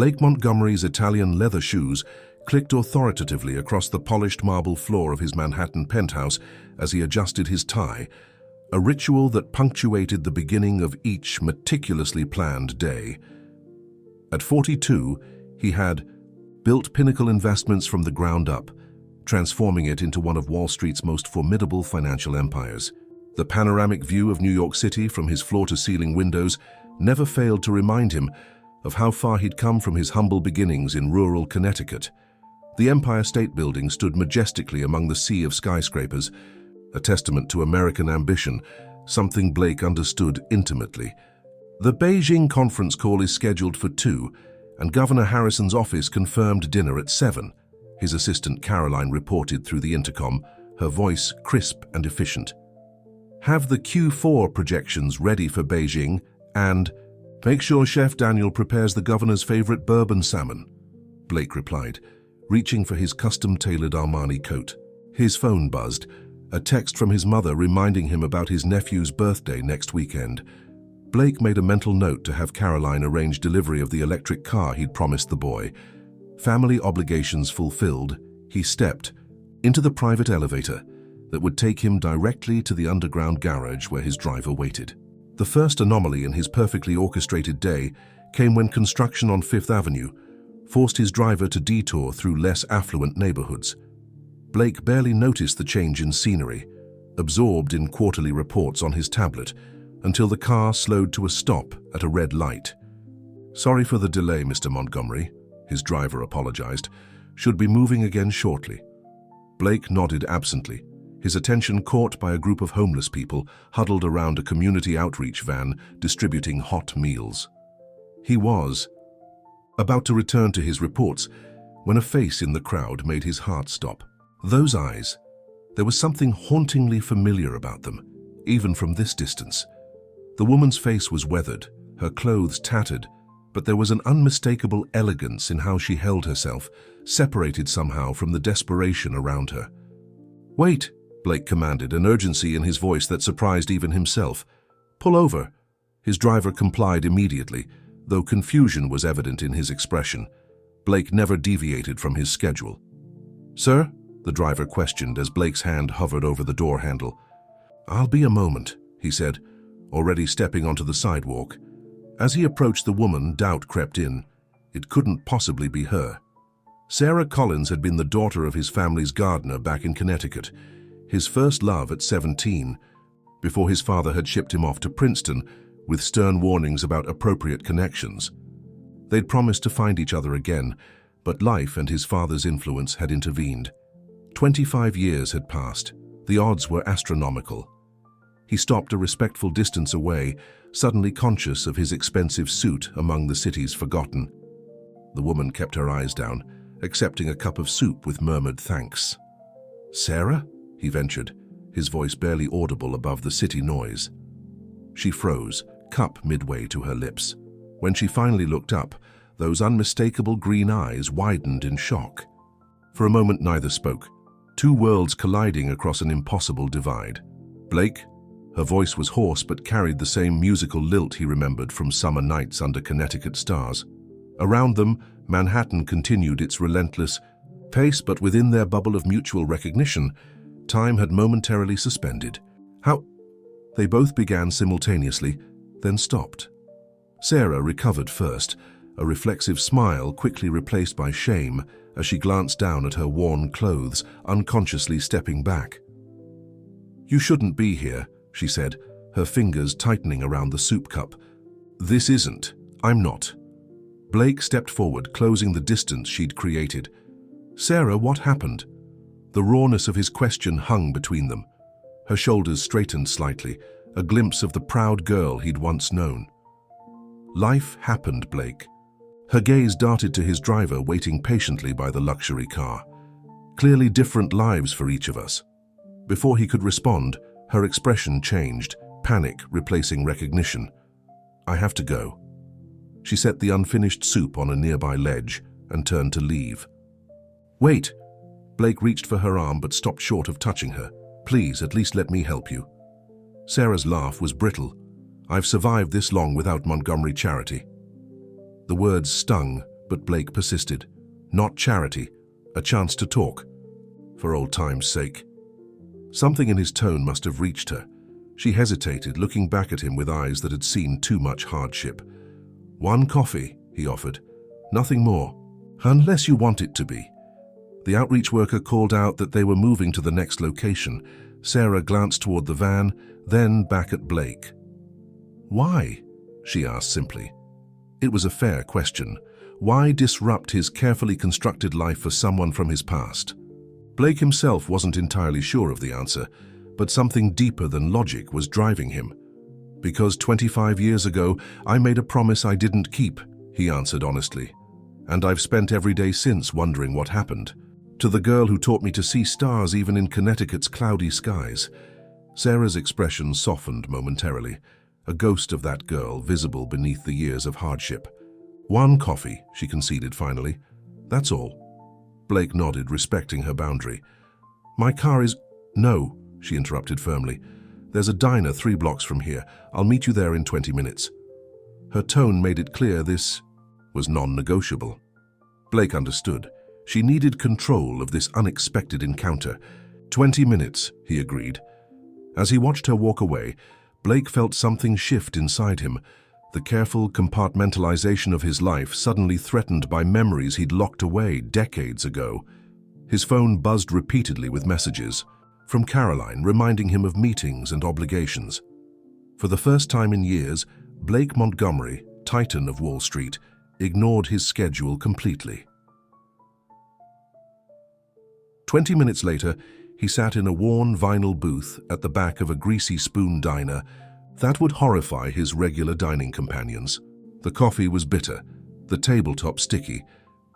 Blake Montgomery's Italian leather shoes clicked authoritatively across the polished marble floor of his Manhattan penthouse as he adjusted his tie, a ritual that punctuated the beginning of each meticulously planned day. At 42, he had built Pinnacle Investments from the ground up, transforming it into one of Wall Street's most formidable financial empires. The panoramic view of New York City from his floor-to-ceiling windows never failed to remind him of how far he'd come from his humble beginnings in rural Connecticut. The Empire State Building stood majestically among the sea of skyscrapers, a testament to American ambition, something Blake understood intimately. The Beijing conference call is scheduled for 2, and Governor Harrison's office confirmed dinner at 7. His assistant Caroline reported through the intercom, her voice crisp and efficient. Have the Q4 projections ready for Beijing, and make sure Chef Daniel prepares the governor's favorite bourbon salmon, Blake replied, reaching for his custom-tailored Armani coat. His phone buzzed, a text from his mother reminding him about his nephew's birthday next weekend. Blake made a mental note to have Caroline arrange delivery of the electric car he'd promised the boy. Family obligations fulfilled, he stepped into the private elevator that would take him directly to the underground garage where his driver waited. The first anomaly in his perfectly orchestrated day came when construction on Fifth Avenue forced his driver to detour through less affluent neighborhoods. Blake barely noticed the change in scenery, absorbed in quarterly reports on his tablet, until the car slowed to a stop at a red light. "Sorry for the delay, Mr. Montgomery," his driver apologized. "Should be moving again shortly." Blake nodded absently, his attention caught by a group of homeless people huddled around a community outreach van distributing hot meals. He was about to return to his reports when a face in the crowd made his heart stop. Those eyes, there was something hauntingly familiar about them, even from this distance. The woman's face was weathered, her clothes tattered, but there was an unmistakable elegance in how she held herself, separated somehow from the desperation around her. "Wait," Blake commanded, an urgency in his voice that surprised even himself. "Pull over." His driver complied immediately, though confusion was evident in his expression. Blake never deviated from his schedule. "Sir?" the driver questioned as Blake's hand hovered over the door handle. "I'll be a moment," he said, already stepping onto the sidewalk. As he approached the woman, doubt crept in. It couldn't possibly be her. Sarah Collins had been the daughter of his family's gardener back in Connecticut, his first love at 17, before his father had shipped him off to Princeton with stern warnings about appropriate connections. They'd promised to find each other again, but life and his father's influence had intervened. 25 years had passed. The odds were astronomical. He stopped a respectful distance away, suddenly conscious of his expensive suit among the city's forgotten. The woman kept her eyes down, accepting a cup of soup with murmured thanks. "Sarah?" he ventured, his voice barely audible above the city noise. She froze, cup midway to her lips. When she finally looked up, those unmistakable green eyes widened in shock. For a moment neither spoke, two worlds colliding across an impossible divide. "Blake?" Her voice was hoarse but carried the same musical lilt he remembered from summer nights under Connecticut stars. Around them, Manhattan continued its relentless pace, but within their bubble of mutual recognition, time had momentarily suspended. "How?" They both began simultaneously, then stopped. Sarah recovered first, a reflexive smile quickly replaced by shame as she glanced down at her worn clothes, unconsciously stepping back. "You shouldn't be here," she said, her fingers tightening around the soup cup. "This isn't. I'm not." Blake stepped forward, closing the distance she'd created. "Sarah, what happened?" The rawness of his question hung between them. Her shoulders straightened slightly, a glimpse of the proud girl he'd once known. "Life happened, Blake." Her gaze darted to his driver waiting patiently by the luxury car. "Clearly different lives for each of us." Before he could respond, her expression changed, panic replacing recognition. "I have to go." She set the unfinished soup on a nearby ledge and turned to leave. "Wait!" Blake reached for her arm but stopped short of touching her. "Please, at least let me help you." Sarah's laugh was brittle. "I've survived this long without Montgomery charity." The words stung, But Blake persisted. Not charity, a chance to talk. For old time's sake. Something in his tone must have reached her. She hesitated, looking back at him with eyes that had seen too much hardship. "One coffee," he offered. "Nothing more. Unless you want it to be." The outreach worker called out that they were moving to the next location. Sarah glanced toward the van, then back at Blake. "Why?" she asked simply. It was a fair question. Why disrupt his carefully constructed life for someone from his past? Blake himself wasn't entirely sure of the answer, but something deeper than logic was driving him. "Because 25 years ago, I made a promise I didn't keep," he answered honestly. "And I've spent every day since wondering what happened. To the girl who taught me to see stars even in Connecticut's cloudy skies." Sarah's expression softened momentarily, a ghost of that girl visible beneath the years of hardship. "One coffee," she conceded finally. "That's all." Blake nodded, respecting her boundary. "My car is—" "No," she interrupted firmly. "There's a diner 3 blocks from here. I'll meet you there in 20 minutes. Her tone made it clear this was non-negotiable. Blake understood. She needed control of this unexpected encounter. 20 minutes, he agreed. As he watched her walk away, Blake felt something shift inside him, the careful compartmentalization of his life suddenly threatened by memories he'd locked away decades ago. His phone buzzed repeatedly with messages from Caroline, reminding him of meetings and obligations. For the first time in years, Blake Montgomery, titan of Wall Street, ignored his schedule completely. 20 minutes later, he sat in a worn vinyl booth at the back of a greasy spoon diner that would horrify his regular dining companions. The coffee was bitter, the tabletop sticky,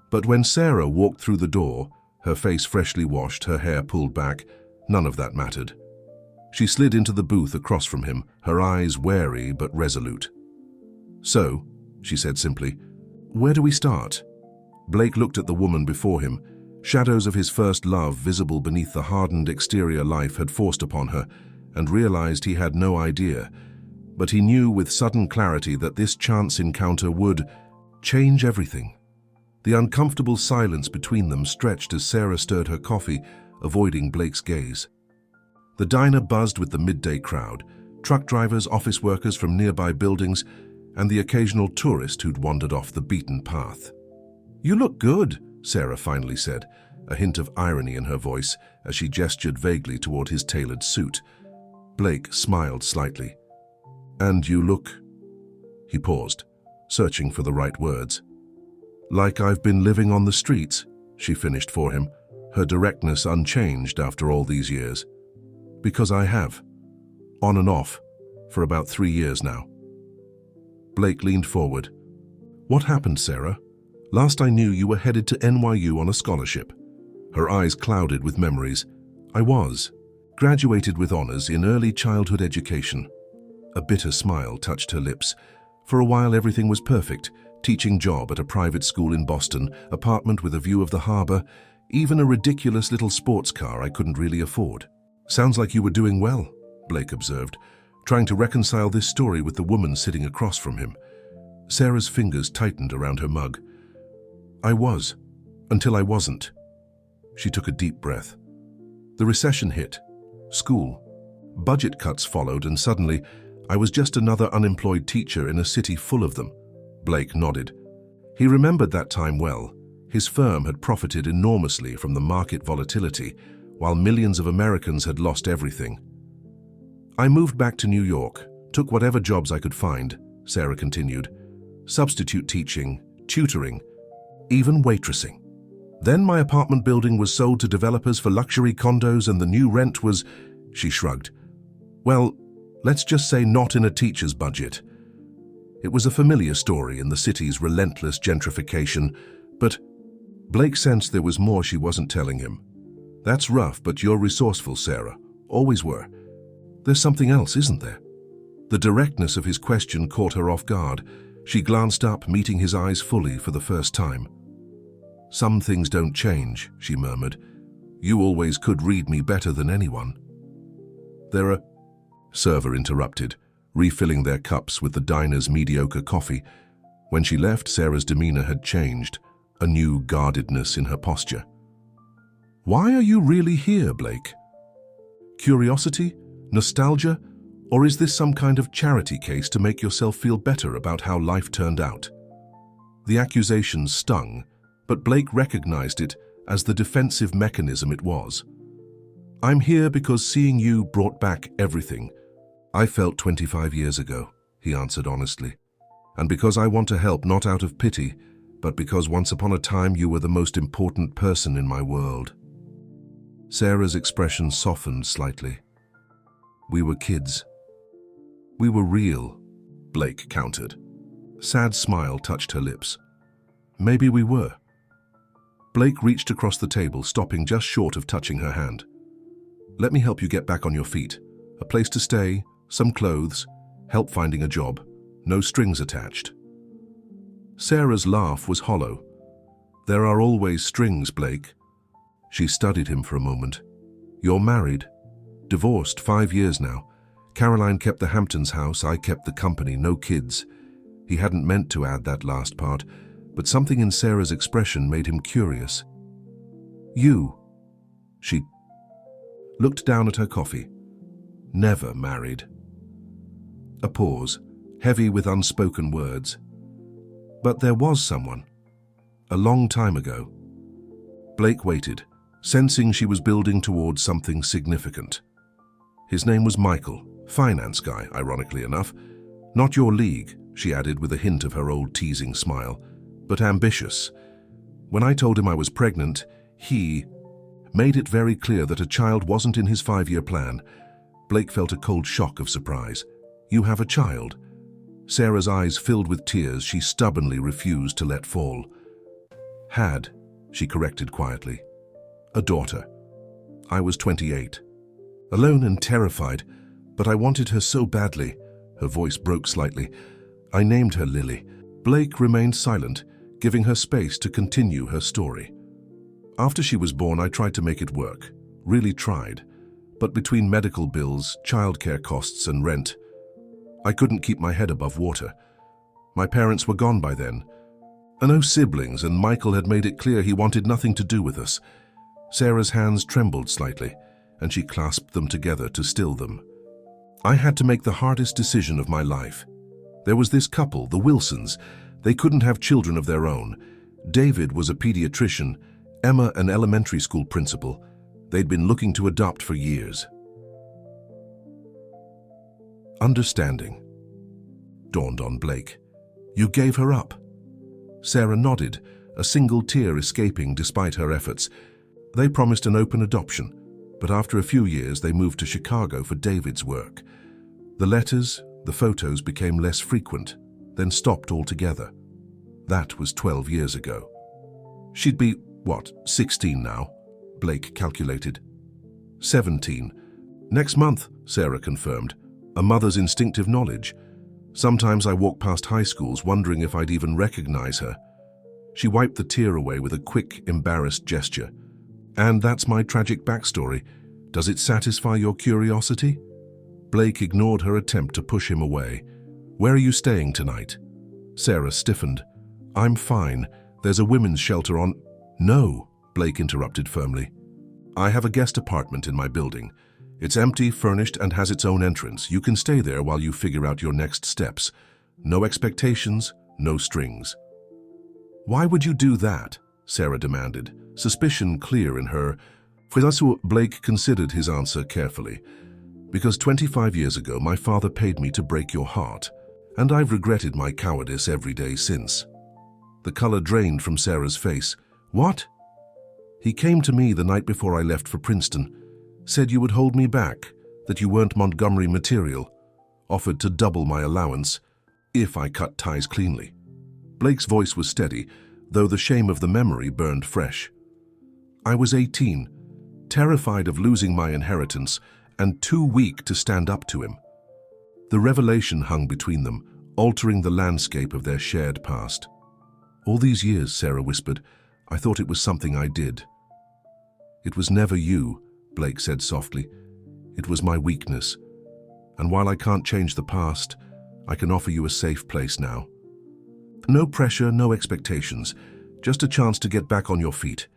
but when Sarah walked through the door, her face freshly washed, her hair pulled back, none of that mattered. She slid into the booth across from him, her eyes wary but resolute. "So," she said simply, "where do we start?" Blake looked at the woman before him. Shadows of his first love visible beneath the hardened exterior life had forced upon her, and realized he had no idea. But he knew with sudden clarity that this chance encounter would change everything. The uncomfortable silence between them stretched as Sarah stirred her coffee, avoiding Blake's gaze. The diner buzzed with the midday crowd, truck drivers, office workers from nearby buildings, and the occasional tourist who'd wandered off the beaten path. "You look good," Sarah finally said, a hint of irony in her voice as she gestured vaguely toward his tailored suit. Blake smiled slightly. "And you look—" He paused, searching for the right words. "Like I've been living on the streets," she finished for him, her directness unchanged after all these years. "Because I have. On and off, for about 3 years now." Blake leaned forward. "What happened, Sarah? Last I knew, you were headed to NYU on a scholarship." Her eyes clouded with memories. "I was. Graduated with honors in early childhood education." A bitter smile touched her lips. "For a while everything was perfect. Teaching job at a private school in Boston, apartment with a view of the harbor, even a ridiculous little sports car I couldn't really afford." "Sounds like you were doing well," Blake observed, trying to reconcile this story with the woman sitting across from him. Sarah's fingers tightened around her mug. "I was, until I wasn't." She took a deep breath. The recession hit. School. Budget cuts followed, and suddenly, I was just another unemployed teacher in a city full of them. Blake nodded. He remembered that time well. His firm had profited enormously from the market volatility, while millions of Americans had lost everything. "I moved back to New York, took whatever jobs I could find," Sarah continued. "Substitute teaching, tutoring, even waitressing. Then my apartment building was sold to developers for luxury condos, and the new rent was—" She shrugged. "Well, let's just say not in a teacher's budget." It was a familiar story in the city's relentless gentrification, but Blake sensed there was more she wasn't telling him. "That's rough, but you're resourceful, Sarah. Always were. There's something else, isn't there?" The directness of his question caught her off guard. She glanced up, meeting his eyes fully for the first time. "Some things don't change," she murmured. "You always could read me better than anyone." "There are—" Server interrupted, refilling their cups with the diner's mediocre coffee. When she left, Sarah's demeanor had changed, a new guardedness in her posture. Why are you really here, Blake? Curiosity? Nostalgia? Or is this some kind of charity case to make yourself feel better about how life turned out? The accusations stung, but Blake recognized it as the defensive mechanism it was. I'm here because seeing you brought back everything I felt 25 years ago, he answered honestly. And because I want to help not out of pity, but because once upon a time you were the most important person in my world. Sarah's expression softened slightly. We were kids. We were real, Blake countered. Sad smile touched her lips. Maybe we were. Blake reached across the table, stopping just short of touching her hand. Let me help you get back on your feet. A place to stay, some clothes, help finding a job. No strings attached. Sarah's laugh was hollow. There are always strings, Blake. She studied him for a moment. You're married. Divorced 5 years now. Caroline kept the Hamptons house, I kept the company, no kids. He hadn't meant to add that last part, but something in Sarah's expression made him curious. You, she looked down at her coffee. Never married. A pause, heavy with unspoken words. But there was someone. A long time ago. Blake waited, sensing she was building towards something significant. His name was Michael, finance guy, ironically enough. Not your league, she added with a hint of her old teasing smile, but ambitious. When I told him I was pregnant, he made it very clear that a child wasn't in his 5-year plan. Blake felt a cold shock of surprise. You have a child? Sarah's eyes filled with tears she stubbornly refused to let fall. Had, she corrected quietly. A daughter. I was 28. Alone and terrified, but I wanted her so badly. Her voice broke slightly. I named her Lily. Blake remained silent, giving her space to continue her story. After she was born, I tried to make it work. Really tried. But between medical bills, childcare costs, and rent, I couldn't keep my head above water. My parents were gone by then. No siblings, and Michael had made it clear he wanted nothing to do with us. Sarah's hands trembled slightly, and she clasped them together to still them. I had to make the hardest decision of my life. There was this couple, the Wilsons. They couldn't have children of their own. David was a pediatrician, Emma an elementary school principal. They'd been looking to adopt for years. Understanding dawned on Blake. You gave her up. Sarah nodded, a single tear escaping despite her efforts. They promised an open adoption, but after a few years they moved to Chicago for David's work. The letters, the photos became less frequent, then stopped altogether. That was 12 years ago. She'd be, 16 now? Blake calculated. 17. Next month, Sarah confirmed, a mother's instinctive knowledge. Sometimes I walk past high schools wondering if I'd even recognize her. She wiped the tear away with a quick, embarrassed gesture. And that's my tragic backstory. Does it satisfy your curiosity? Blake ignored her attempt to push him away. Where are you staying tonight? Sarah stiffened. I'm fine. There's a women's shelter on... No, Blake interrupted firmly. I have a guest apartment in my building. It's empty, furnished, and has its own entrance. You can stay there while you figure out your next steps. No expectations, no strings. Why would you do that? Sarah demanded, suspicion clear in her. Blake considered his answer carefully. Because 25 years ago, my father paid me to break your heart, and I've regretted my cowardice every day since. The color drained from Sarah's face. What? He came to me the night before I left for Princeton, said you would hold me back, that you weren't Montgomery material, offered to double my allowance if I cut ties cleanly. Blake's voice was steady, though the shame of the memory burned fresh. I was 18, terrified of losing my inheritance, and too weak to stand up to him. The revelation hung between them, altering the landscape of their shared past. All these years, Sarah whispered, I thought it was something I did. It was never you, Blake said softly. It was my weakness. And while I can't change the past, I can offer you a safe place now. No pressure, no expectations. Just a chance to get back on your feet.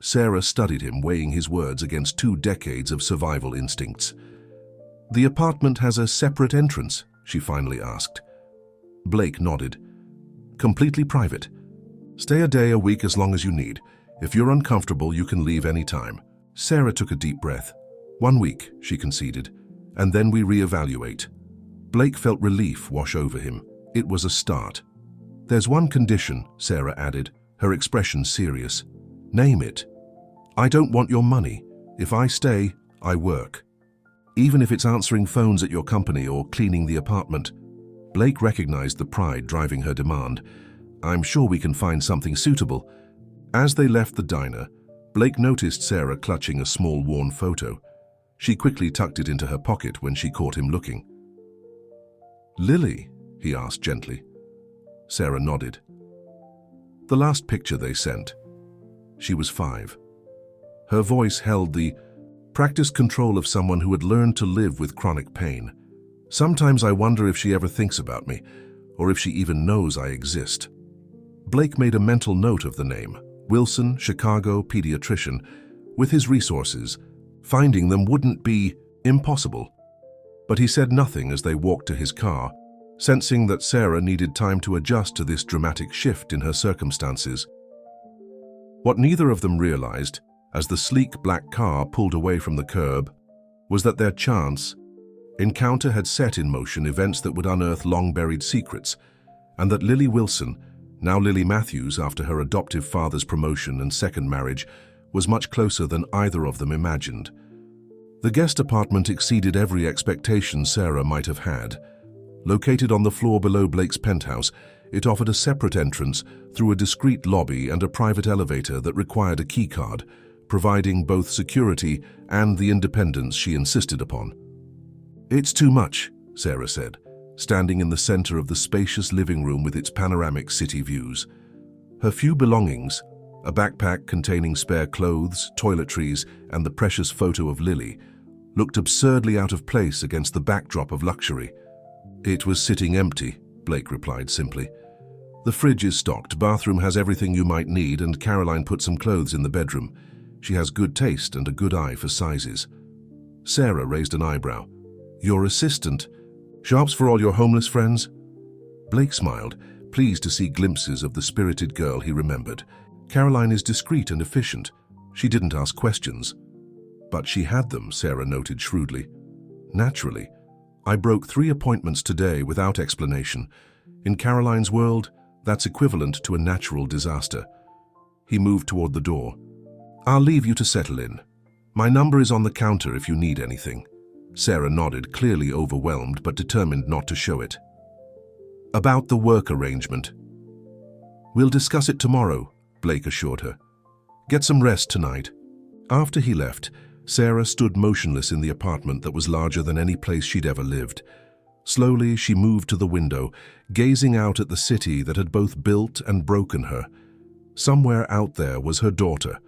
Sarah studied him, weighing his words against 2 decades of survival instincts. The apartment has a separate entrance, she finally asked. Blake nodded. Completely private. Stay a day, a week, as long as you need. If you're uncomfortable, you can leave any time. Sarah took a deep breath. 1 week, she conceded, and then we reevaluate. Blake felt relief wash over him. It was a start. There's one condition, Sarah added, her expression serious. Name it. I don't want your money. If I stay, I work. Even if it's answering phones at your company or cleaning the apartment. Blake recognized the pride driving her demand. I'm sure we can find something suitable. As they left the diner, Blake noticed Sarah clutching a small worn photo. She quickly tucked it into her pocket when she caught him looking. Lily? He asked gently. Sarah nodded. The last picture they sent. She was 5. Her voice held the practiced control of someone who had learned to live with chronic pain. Sometimes I wonder if she ever thinks about me, or if she even knows I exist. Blake made a mental note of the name. Wilson, Chicago, pediatrician. With his resources, finding them wouldn't be impossible. But he said nothing as they walked to his car, sensing that Sarah needed time to adjust to this dramatic shift in her circumstances. What neither of them realized, as the sleek black car pulled away from the curb, was that their chance encounter had set in motion events that would unearth long-buried secrets, and that Lily Wilson, now Lily Matthews after her adoptive father's promotion and second marriage, was much closer than either of them imagined. The guest apartment exceeded every expectation Sarah might have had. Located on the floor below Blake's penthouse, it offered a separate entrance through a discreet lobby and a private elevator that required a keycard, providing both security and the independence she insisted upon. It's too much, Sarah said, standing in the center of the spacious living room with its panoramic city views. Her few belongings, a backpack containing spare clothes, toiletries, and the precious photo of Lily, looked absurdly out of place against the backdrop of luxury. It was sitting empty, Blake replied simply. The fridge is stocked, bathroom has everything you might need, and Caroline put some clothes in the bedroom. She has good taste and a good eye for sizes. Sarah raised an eyebrow. Your assistant shops for all your homeless friends? Blake smiled, pleased to see glimpses of the spirited girl he remembered. Caroline is discreet and efficient. She didn't ask questions. But she had them, Sarah noted shrewdly. Naturally. I broke 3 appointments today without explanation. In Caroline's world, that's equivalent to a natural disaster. He moved toward the door. I'll leave you to settle in. My number is on the counter if you need anything. Sarah nodded, clearly overwhelmed but determined not to show it. About the work arrangement. We'll discuss it tomorrow, Blake assured her. Get some rest tonight. After he left, Sarah stood motionless in the apartment that was larger than any place she'd ever lived. Slowly, she moved to the window, gazing out at the city that had both built and broken her. Somewhere out there was her daughter.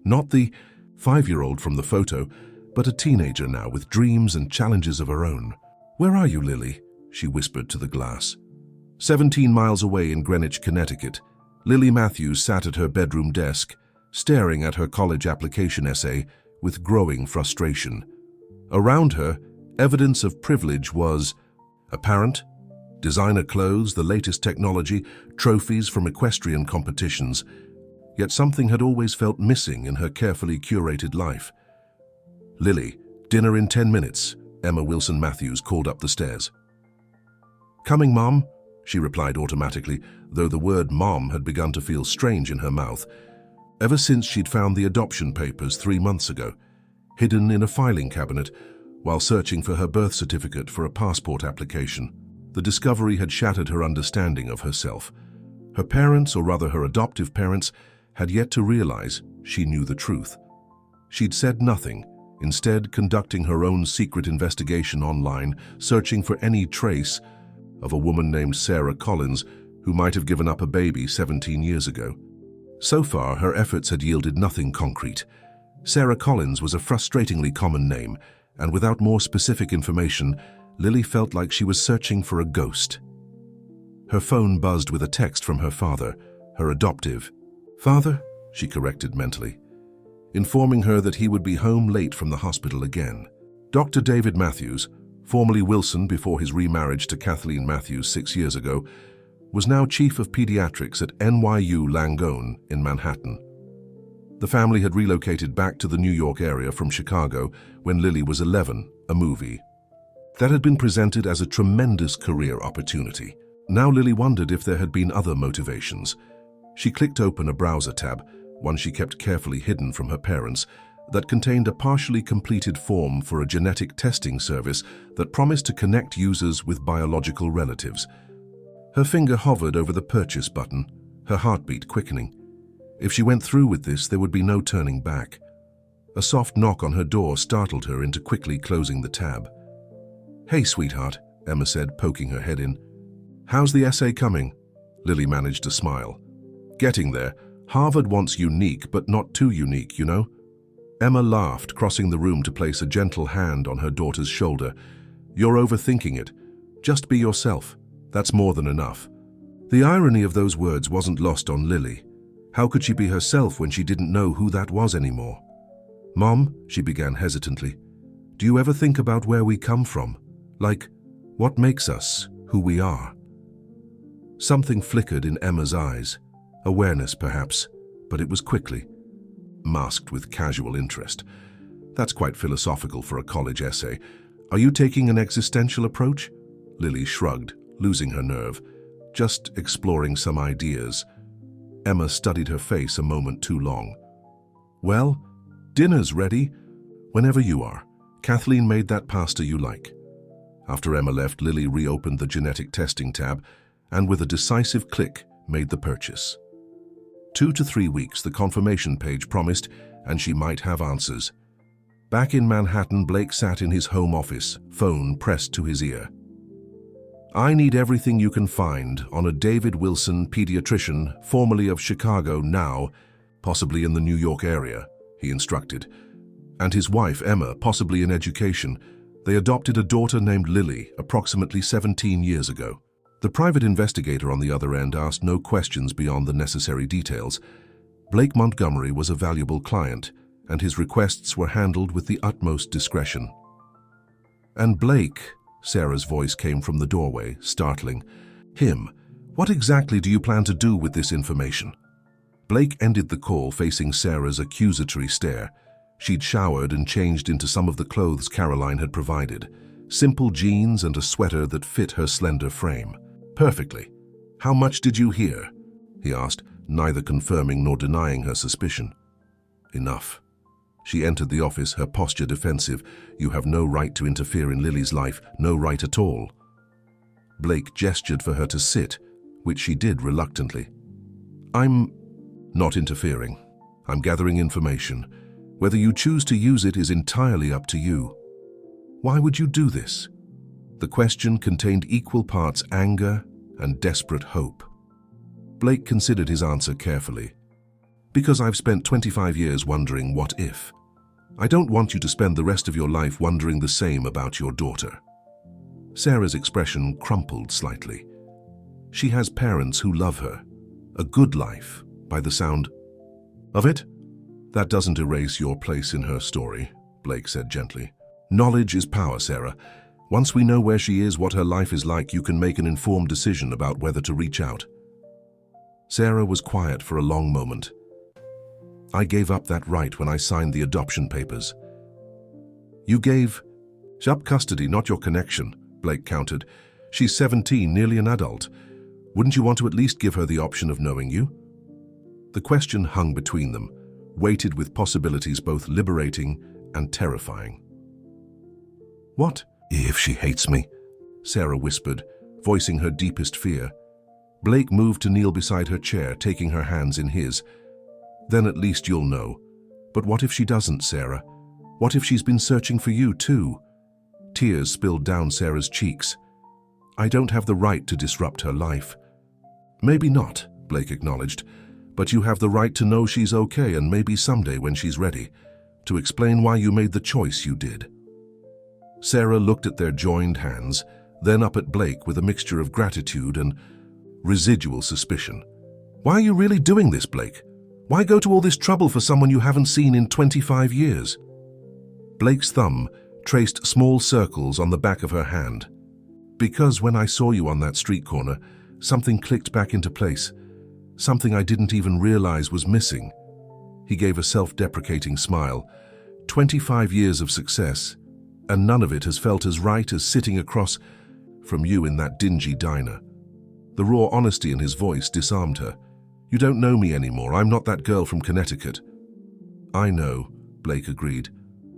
Not the 5-year-old from the photo, but a teenager now with dreams and challenges of her own. Where are you, Lily? She whispered to the glass. 17 miles away in Greenwich, Connecticut, Lily Matthews sat at her bedroom desk, staring at her college application essay with growing frustration. Around her, evidence of privilege was apparent. Designer clothes, the latest technology, trophies from equestrian competitions. Yet something had always felt missing in her carefully curated life. Lily, dinner in 10 minutes, Emma Wilson Matthews called up the stairs. Coming, Mom, she replied automatically, though the word Mom had begun to feel strange in her mouth. Ever since she'd found the adoption papers 3 months ago, hidden in a filing cabinet, while searching for her birth certificate for a passport application. The discovery had shattered her understanding of herself. Her parents, or rather her adoptive parents, had yet to realize she knew the truth. She'd said nothing, instead conducting her own secret investigation online, searching for any trace of a woman named Sarah Collins who might have given up a baby 17 years ago. So far, her efforts had yielded nothing concrete. Sarah Collins was a frustratingly common name, and without more specific information, Lily felt like she was searching for a ghost. Her phone buzzed with a text from her father, her adoptive father, she corrected mentally, informing her that he would be home late from the hospital again. Dr. David Matthews, formerly Wilson before his remarriage to Kathleen Matthews 6 years ago, was now chief of pediatrics at NYU Langone in Manhattan. The family had relocated back to the New York area from Chicago when Lily was 11, a movie. That had been presented as a tremendous career opportunity. Now Lily wondered if there had been other motivations. She clicked open a browser tab, one she kept carefully hidden from her parents, that contained a partially completed form for a genetic testing service that promised to connect users with biological relatives. Her finger hovered over the purchase button, her heartbeat quickening. If she went through with this, there would be no turning back. A soft knock on her door startled her into quickly closing the tab. "Hey, sweetheart," Emma said, poking her head in. "How's the essay coming?" Lily managed to smile. "Getting there. Harvard wants unique, but not too unique, you know?" Emma laughed, crossing the room to place a gentle hand on her daughter's shoulder. "You're overthinking it. Just be yourself. That's more than enough." The irony of those words wasn't lost on Lily. How could she be herself when she didn't know who that was anymore? "Mom," she began hesitantly, "do you ever think about where we come from? Like, what makes us who we are?" Something flickered in Emma's eyes. Awareness, perhaps, but it was quickly masked with casual interest. "That's quite philosophical for a college essay. Are you taking an existential approach?" Lily shrugged, losing her nerve. "Just exploring some ideas." Emma studied her face a moment too long. "Well, dinner's ready. Whenever you are. Kathleen made that pasta you like." After Emma left, Lily reopened the genetic testing tab and with a decisive click made the purchase. 2 to 3 weeks, the confirmation page promised, and she might have answers. Back in Manhattan, Blake sat in his home office, phone pressed to his ear. "I need everything you can find on a David Wilson pediatrician, formerly of Chicago, now, possibly in the New York area," he instructed. "And his wife, Emma, possibly in education. They adopted a daughter named Lily, approximately 17 years ago." The private investigator on the other end asked no questions beyond the necessary details. Blake Montgomery was a valuable client, and his requests were handled with the utmost discretion. "And Blake," Sarah's voice came from the doorway, startling. "Him. What exactly do you plan to do with this information?" Blake ended the call facing Sarah's accusatory stare. She'd showered and changed into some of the clothes Caroline had provided. Simple jeans and a sweater that fit her slender frame. "Perfectly. How much did you hear?" he asked, neither confirming nor denying her suspicion. "Enough." She entered the office, her posture defensive. "You have no right to interfere in Lily's life, no right at all." Blake gestured for her to sit, which she did reluctantly. "I'm not interfering. I'm gathering information. Whether you choose to use it is entirely up to you." "Why would you do this?" The question contained equal parts anger and desperate hope. Blake considered his answer carefully. "Because I've spent 25 years wondering what if. I don't want you to spend the rest of your life wondering the same about your daughter." Sarah's expression crumpled slightly. "She has parents who love her. A good life, by the sound of it." "That doesn't erase your place in her story," Blake said gently. "Knowledge is power, Sarah. Once we know where she is, what her life is like, you can make an informed decision about whether to reach out." Sarah was quiet for a long moment. "I gave up that right when I signed the adoption papers." "You gave up custody, not your connection," Blake countered. "She's 17, nearly an adult. Wouldn't you want to at least give her the option of knowing you?" The question hung between them, weighted with possibilities both liberating and terrifying. "What if she hates me?" Sarah whispered, voicing her deepest fear. Blake moved to kneel beside her chair, taking her hands in his. "Then at least you'll know. But what if she doesn't, Sarah? What if she's been searching for you too?" Tears spilled down Sarah's cheeks. "I don't have the right to disrupt her life." "Maybe not," Blake acknowledged, "but you have the right to know she's okay, and maybe someday when she's ready, to explain why you made the choice you did." Sarah looked at their joined hands, then up at Blake with a mixture of gratitude and Residual suspicion. Why are you really doing this, Blake? Why go to all this trouble for someone you haven't seen in 25 years? Blake's thumb traced small circles on the back of her hand. Because when I saw you on that street corner, something clicked back into place. Something I didn't even realize was missing. He gave a self-deprecating smile. 25 years of success, and none of it has felt as right as sitting across from you in that dingy diner. The raw honesty in his voice disarmed her. You don't know me anymore. I'm not that girl from Connecticut. I know, Blake agreed.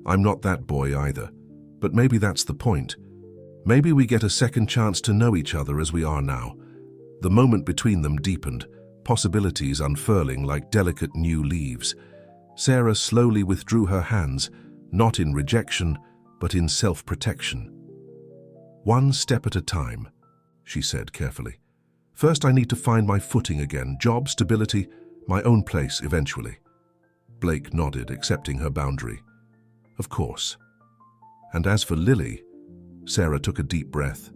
I'm not that boy either. But maybe that's the point. Maybe we get a second chance to know each other as we are now. The moment between them deepened, possibilities unfurling like delicate new leaves. Sarah slowly withdrew her hands, not in rejection, but in self-protection. One step at a time, she said carefully. First, I need to find my footing again, job, stability, my own place eventually. Blake nodded, accepting her boundary. Of course. And as for Lily, Sarah took a deep breath.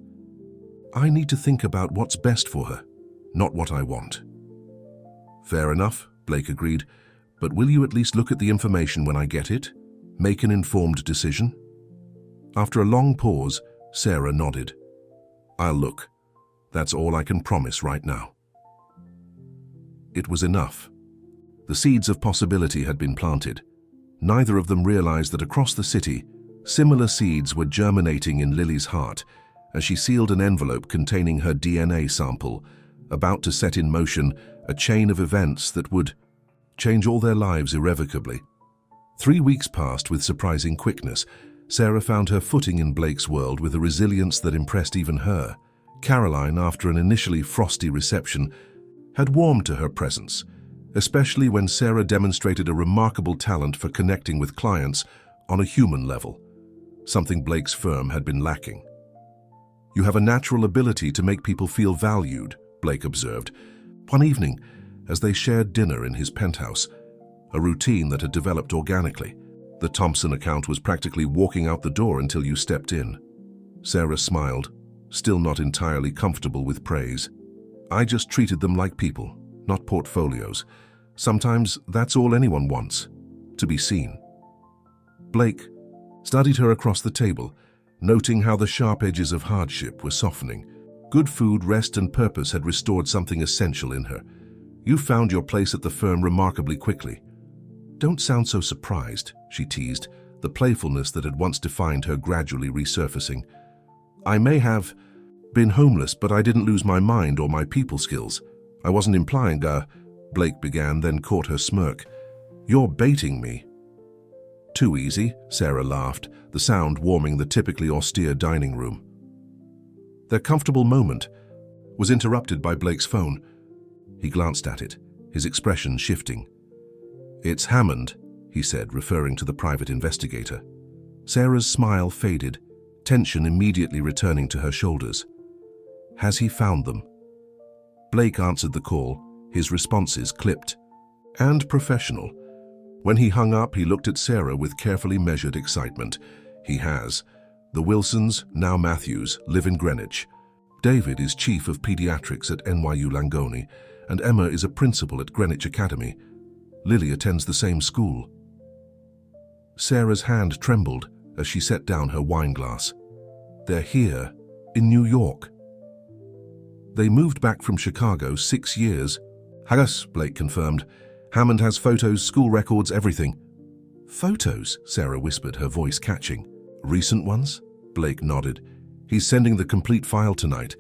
I need to think about what's best for her, not what I want. Fair enough, Blake agreed, but will you at least look at the information when I get it? Make an informed decision? After a long pause, Sarah nodded. I'll look. That's all I can promise right now. It was enough. The seeds of possibility had been planted. Neither of them realized that across the city, similar seeds were germinating in Lily's heart as she sealed an envelope containing her DNA sample, about to set in motion a chain of events that would change all their lives irrevocably. 3 weeks passed with surprising quickness. Sarah found her footing in Blake's world with a resilience that impressed even her. Caroline, after an initially frosty reception, had warmed to her presence, especially when Sarah demonstrated a remarkable talent for connecting with clients on a human level, something Blake's firm had been lacking. You have a natural ability to make people feel valued, Blake observed. One evening, as they shared dinner in his penthouse, a routine that had developed organically. The Thompson account was practically walking out the door until you stepped in. Sarah smiled, still not entirely comfortable with praise. I just treated them like people, not portfolios. Sometimes that's all anyone wants, to be seen. Blake studied her across the table, noting how the sharp edges of hardship were softening. Good food, rest, and purpose had restored something essential in her. You found your place at the firm remarkably quickly. Don't sound so surprised, she teased, the playfulness that had once defined her gradually resurfacing. I may have been homeless, but I didn't lose my mind or my people skills. I wasn't implying, Blake began, then caught her smirk. You're baiting me. Too easy, Sarah laughed, the sound warming the typically austere dining room. Their comfortable moment was interrupted by Blake's phone. He glanced at it, his expression shifting. It's Hammond, he said, referring to the private investigator. Sarah's smile faded, tension immediately returning to her shoulders. Has he found them? Blake answered the call, his responses clipped and professional. When he hung up, he looked at Sarah with carefully measured excitement. He has. The Wilsons, now Matthews, live in Greenwich. David is chief of pediatrics at NYU Langone, and Emma is a principal at Greenwich Academy. Lily attends the same school. Sarah's hand trembled as she set down her wine glass. They're here, in New York. They moved back from Chicago 6 years. Haggis, Blake confirmed. Hammond has photos, school records, everything. Photos, Sarah whispered, her voice catching. Recent ones? Blake nodded. He's sending the complete file tonight.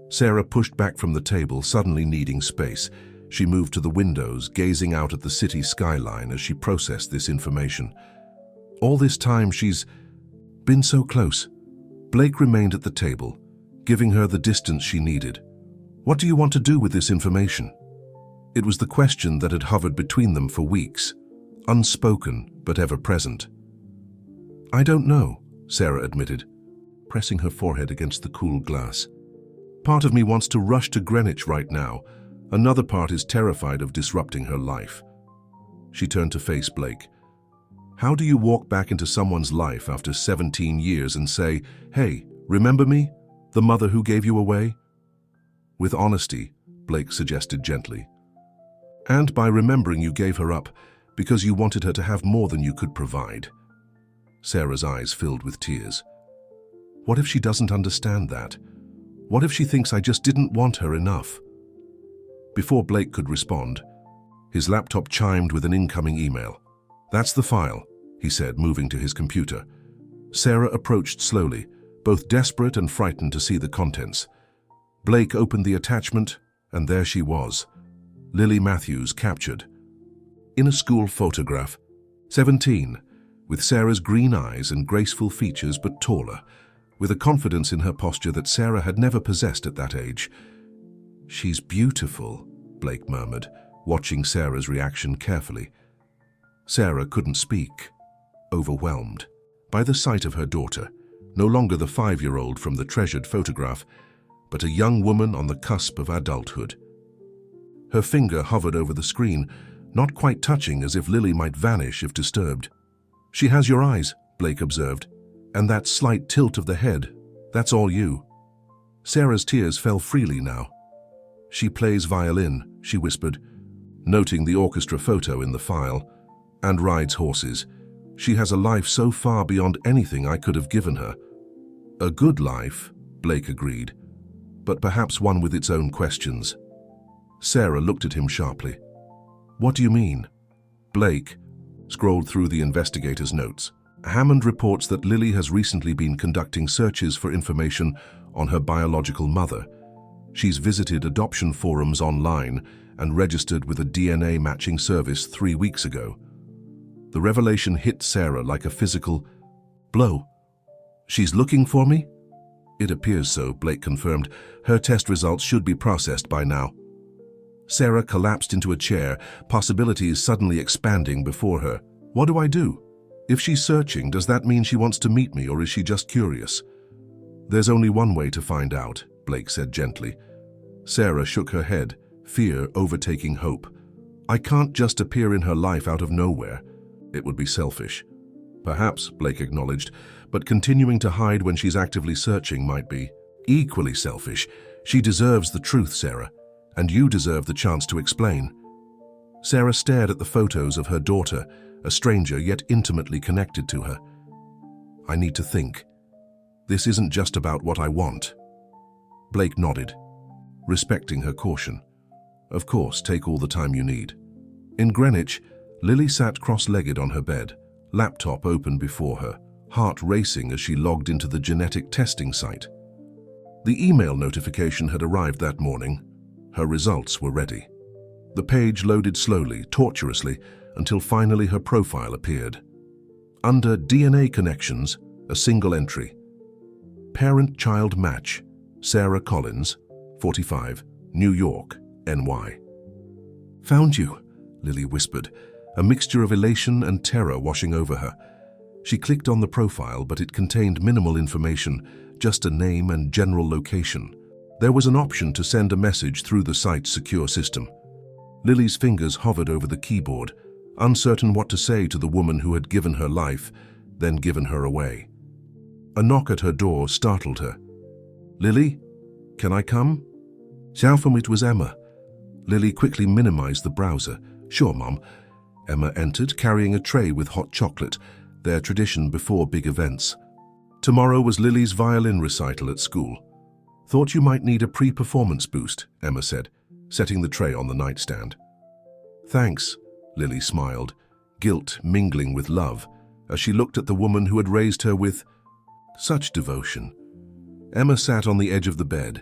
Sarah pushed back from the table, suddenly needing space. She moved to the windows, gazing out at the city skyline as she processed this information. All this time she's been so close. Blake remained at the table, giving her the distance she needed. What do you want to do with this information? It was the question that had hovered between them for weeks, unspoken but ever present. I don't know, Sarah admitted, pressing her forehead against the cool glass. Part of me wants to rush to Greenwich right now. Another part is terrified of disrupting her life. She turned to face Blake. How do you walk back into someone's life after 17 years and say, hey, remember me? The mother who gave you away? With honesty, Blake suggested gently. And by remembering you gave her up because you wanted her to have more than you could provide. Sarah's eyes filled with tears. What if she doesn't understand that? What if she thinks I just didn't want her enough? Before Blake could respond, his laptop chimed with an incoming email. That's the file, he said, moving to his computer. Sarah approached slowly, both desperate and frightened to see the contents. Blake opened the attachment, and there she was, Lily Matthews captured. In a school photograph, 17, with Sarah's green eyes and graceful features but taller, with a confidence in her posture that Sarah had never possessed at that age. She's beautiful, Blake murmured, watching Sarah's reaction carefully. Sarah couldn't speak, overwhelmed by the sight of her daughter, no longer the 5-year-old from the treasured photograph, but a young woman on the cusp of adulthood. Her finger hovered over the screen, not quite touching, as if Lily might vanish if disturbed. She has your eyes, Blake observed, and that slight tilt of the head, that's all you. Sarah's tears fell freely now. She plays violin, she whispered, noting the orchestra photo in the file, and rides horses. She has a life so far beyond anything I could have given her. A good life, Blake agreed, but perhaps one with its own questions. Sarah looked at him sharply. What do you mean? Blake scrolled through the investigator's notes. Hammond reports that Lily has recently been conducting searches for information on her biological mother. She's visited adoption forums online and registered with a DNA matching service 3 weeks ago. The revelation hit Sarah like a physical blow. She's looking for me? It appears so, Blake confirmed. Her test results should be processed by now. Sarah collapsed into a chair, possibilities suddenly expanding before her. What do I do? If she's searching, does that mean she wants to meet me, or is she just curious? There's only one way to find out, Blake said gently. Sarah shook her head, fear overtaking hope. I can't just appear in her life out of nowhere. It would be selfish. Perhaps, Blake acknowledged, but continuing to hide when she's actively searching might be equally selfish. She deserves the truth, Sarah, and you deserve the chance to explain. Sarah stared at the photos of her daughter, a stranger yet intimately connected to her. I need to think. This isn't just about what I want. Blake nodded, respecting her caution. Of course, take all the time you need. In Greenwich, Lily sat cross-legged on her bed, laptop open before her, heart racing as she logged into the genetic testing site. The email notification had arrived that morning. Her results were ready. The page loaded slowly, tortuously, until finally her profile appeared. Under DNA connections, a single entry. Parent-child match, Sarah Collins, 45, New York, NY. Found you, Lily whispered, a mixture of elation and terror washing over her. She clicked on the profile, but it contained minimal information, just a name and general location. There was an option to send a message through the site's secure system. Lily's fingers hovered over the keyboard, uncertain what to say to the woman who had given her life, then given her away. A knock at her door startled her. Lily, can I come? From it was Emma. Lily quickly minimized the browser. Sure, Mom. Emma entered, carrying a tray with hot chocolate, their tradition before big events. Tomorrow was Lily's violin recital at school. Thought you might need a pre-performance boost, Emma said, setting the tray on the nightstand. Thanks, Lily smiled, guilt mingling with love, as she looked at the woman who had raised her with such devotion. Emma sat on the edge of the bed,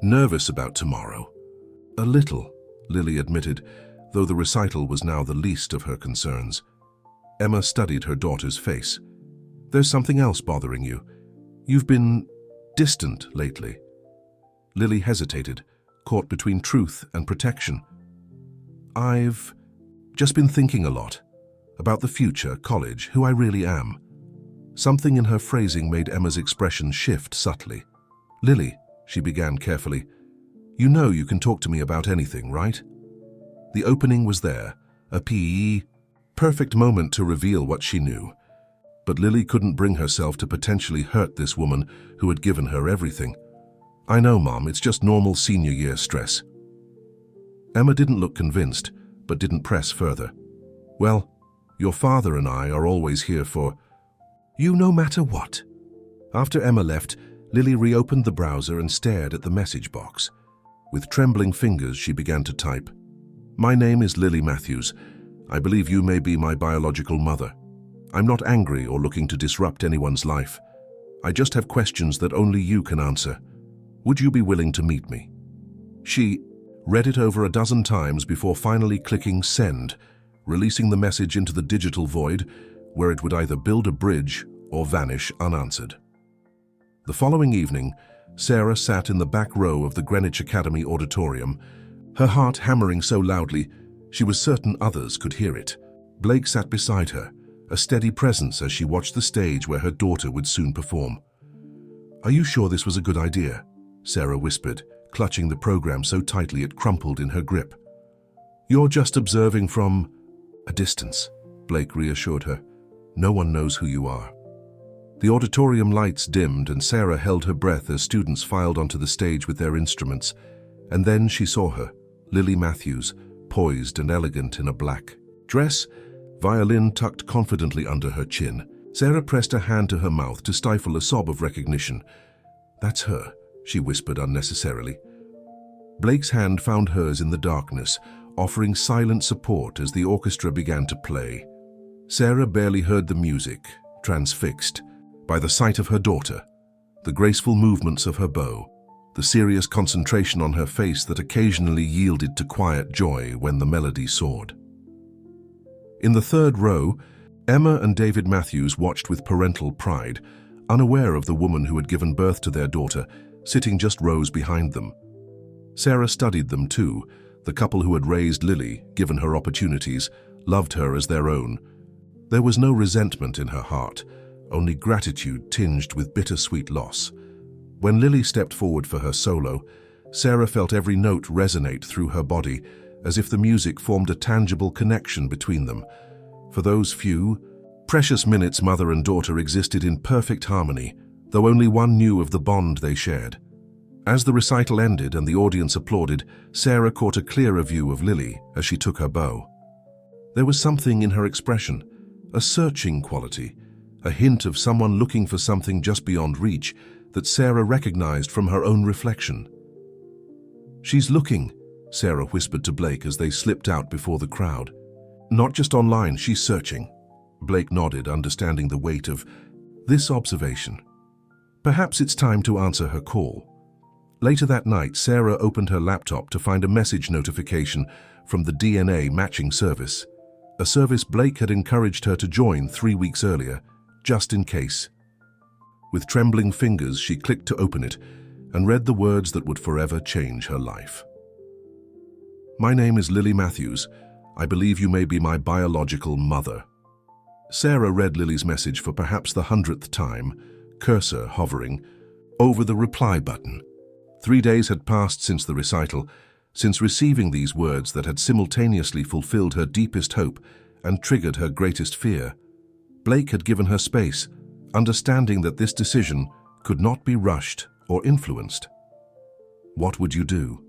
nervous about tomorrow. A little, Lily admitted, though the recital was now the least of her concerns. Emma studied her daughter's face. There's something else bothering you. You've been distant lately. Lily hesitated, caught between truth and protection. I've just been thinking a lot about the future, college, who I really am. Something in her phrasing made Emma's expression shift subtly. Lily, she began carefully, you know you can talk to me about anything, right? The opening was there, a perfect moment to reveal what she knew. But Lily couldn't bring herself to potentially hurt this woman who had given her everything. I know, Mom, it's just normal senior year stress. Emma didn't look convinced, but didn't press further. Well, your father and I are always here for you no matter what. After Emma left, Lily reopened the browser and stared at the message box. With trembling fingers, she began to type. My name is Lily Matthews. I believe you may be my biological mother. I'm not angry or looking to disrupt anyone's life. I just have questions that only you can answer. Would you be willing to meet me? She read it over a dozen times before finally clicking send, releasing the message into the digital void, where it would either build a bridge or vanish unanswered. The following evening, Sarah sat in the back row of the Greenwich Academy auditorium, her heart hammering so loudly she was certain others could hear it. Blake sat beside her, a steady presence as she watched the stage where her daughter would soon perform. Are you sure this was a good idea? Sarah whispered, clutching the program so tightly it crumpled in her grip. You're just observing from a distance, Blake reassured her. No one knows who you are. The auditorium lights dimmed and Sarah held her breath as students filed onto the stage with their instruments. And then she saw her, Lily Matthews, poised and elegant in a black dress, violin tucked confidently under her chin. Sarah pressed a hand to her mouth to stifle a sob of recognition. That's her, she whispered unnecessarily. Blake's hand found hers in the darkness, offering silent support as the orchestra began to play. Sarah barely heard the music, transfixed by the sight of her daughter, the graceful movements of her bow, the serious concentration on her face that occasionally yielded to quiet joy when the melody soared. In the third row, Emma and David Matthews watched with parental pride, unaware of the woman who had given birth to their daughter, sitting just rows behind them. Sarah studied them too, the couple who had raised Lily, given her opportunities, loved her as their own. There was no resentment in her heart, only gratitude tinged with bittersweet loss. When Lily stepped forward for her solo, Sarah felt every note resonate through her body, as if the music formed a tangible connection between them. For those few, precious minutes mother and daughter existed in perfect harmony, though only one knew of the bond they shared. As the recital ended and the audience applauded, Sarah caught a clearer view of Lily as she took her bow. There was something in her expression, a searching quality, a hint of someone looking for something just beyond reach that Sarah recognized from her own reflection. She's looking, Sarah whispered to Blake as they slipped out before the crowd. Not just online, she's searching. Blake nodded, understanding the weight of this observation. Perhaps it's time to answer her call. Later that night, Sarah opened her laptop to find a message notification from the DNA matching service, a service Blake had encouraged her to join 3 weeks earlier, just in case. With trembling fingers, she clicked to open it and read the words that would forever change her life. My name is Lily Matthews. I believe you may be my biological mother. Sarah read Lily's message for perhaps the 100th time, cursor hovering over the reply button. 3 days had passed since the recital, since receiving these words that had simultaneously fulfilled her deepest hope and triggered her greatest fear. Blake had given her space, understanding that this decision could not be rushed or influenced. What would you do?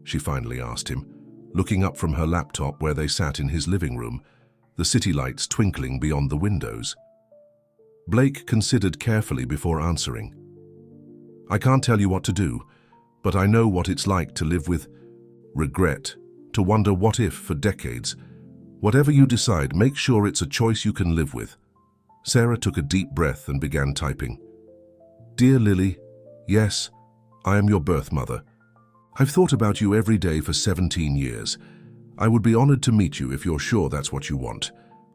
She finally asked him, looking up from her laptop where they sat in his living room, the city lights twinkling beyond the windows. Blake considered carefully before answering. I can't tell you what to do, but I know what it's like to live with regret, to wonder what if for decades. Whatever you decide, make sure it's a choice you can live with. Sarah took a deep breath and began typing. Dear Lily, yes, I am your birth mother. I've thought about you every day for 17 years. I would be honored to meet you if you're sure that's what you want.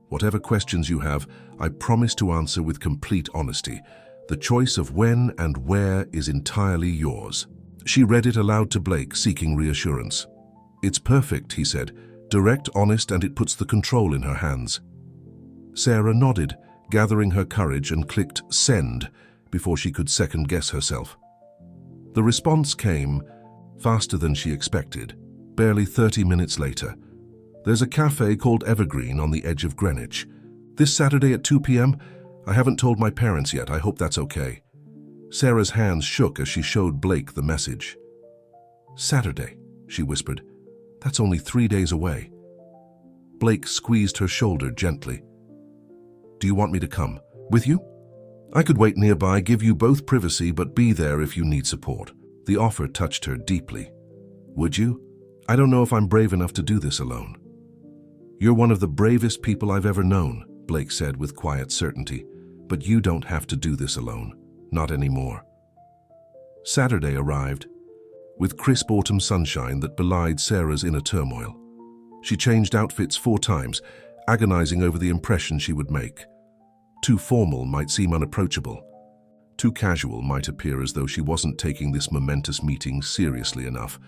Whatever questions you have, I promise to answer with complete honesty. The choice of when and where is entirely yours. She read it aloud to Blake, seeking reassurance. It's perfect, he said. Direct, honest, and it puts the control in her hands. Sarah nodded, gathering her courage, and clicked send before she could second-guess herself. The response came faster than she expected, barely 30 minutes later. There's a cafe called Evergreen on the edge of Greenwich. This Saturday at 2 p.m. I haven't told my parents yet. I hope that's okay. Sarah's hands shook as she showed Blake the message. Saturday, she whispered. That's only 3 days away. Blake squeezed her shoulder gently. Do you want me to come with you? I could wait nearby, give you both privacy, but be there if you need support. The offer touched her deeply. Would you? I don't know if I'm brave enough to do this alone. You're one of the bravest people I've ever known, Blake said with quiet certainty. But you don't have to do this alone. Not anymore. Saturday arrived, with crisp autumn sunshine that belied Sarah's inner turmoil. She changed outfits 4 times, agonizing over the impression she would make. Too formal might seem unapproachable. Too casual might appear as though she wasn't taking this momentous meeting seriously enough.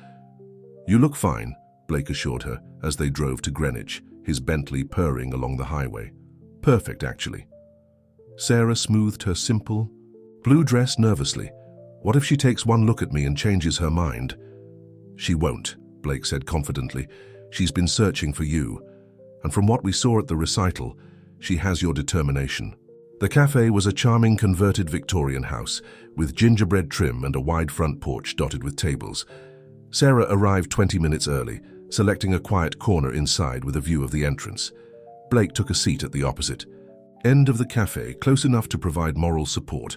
You look fine, Blake assured her as they drove to Greenwich, his Bentley purring along the highway. Perfect, actually. Sarah smoothed her simple, blue dress nervously. What if she takes one look at me and changes her mind? She won't, Blake said confidently. She's been searching for you, and from what we saw at the recital, she has your determination. The cafe was a charming converted Victorian house, with gingerbread trim and a wide front porch dotted with tables. Sarah arrived 20 minutes early, selecting a quiet corner inside with a view of the entrance. Blake took a seat at the opposite end of the cafe, close enough to provide moral support,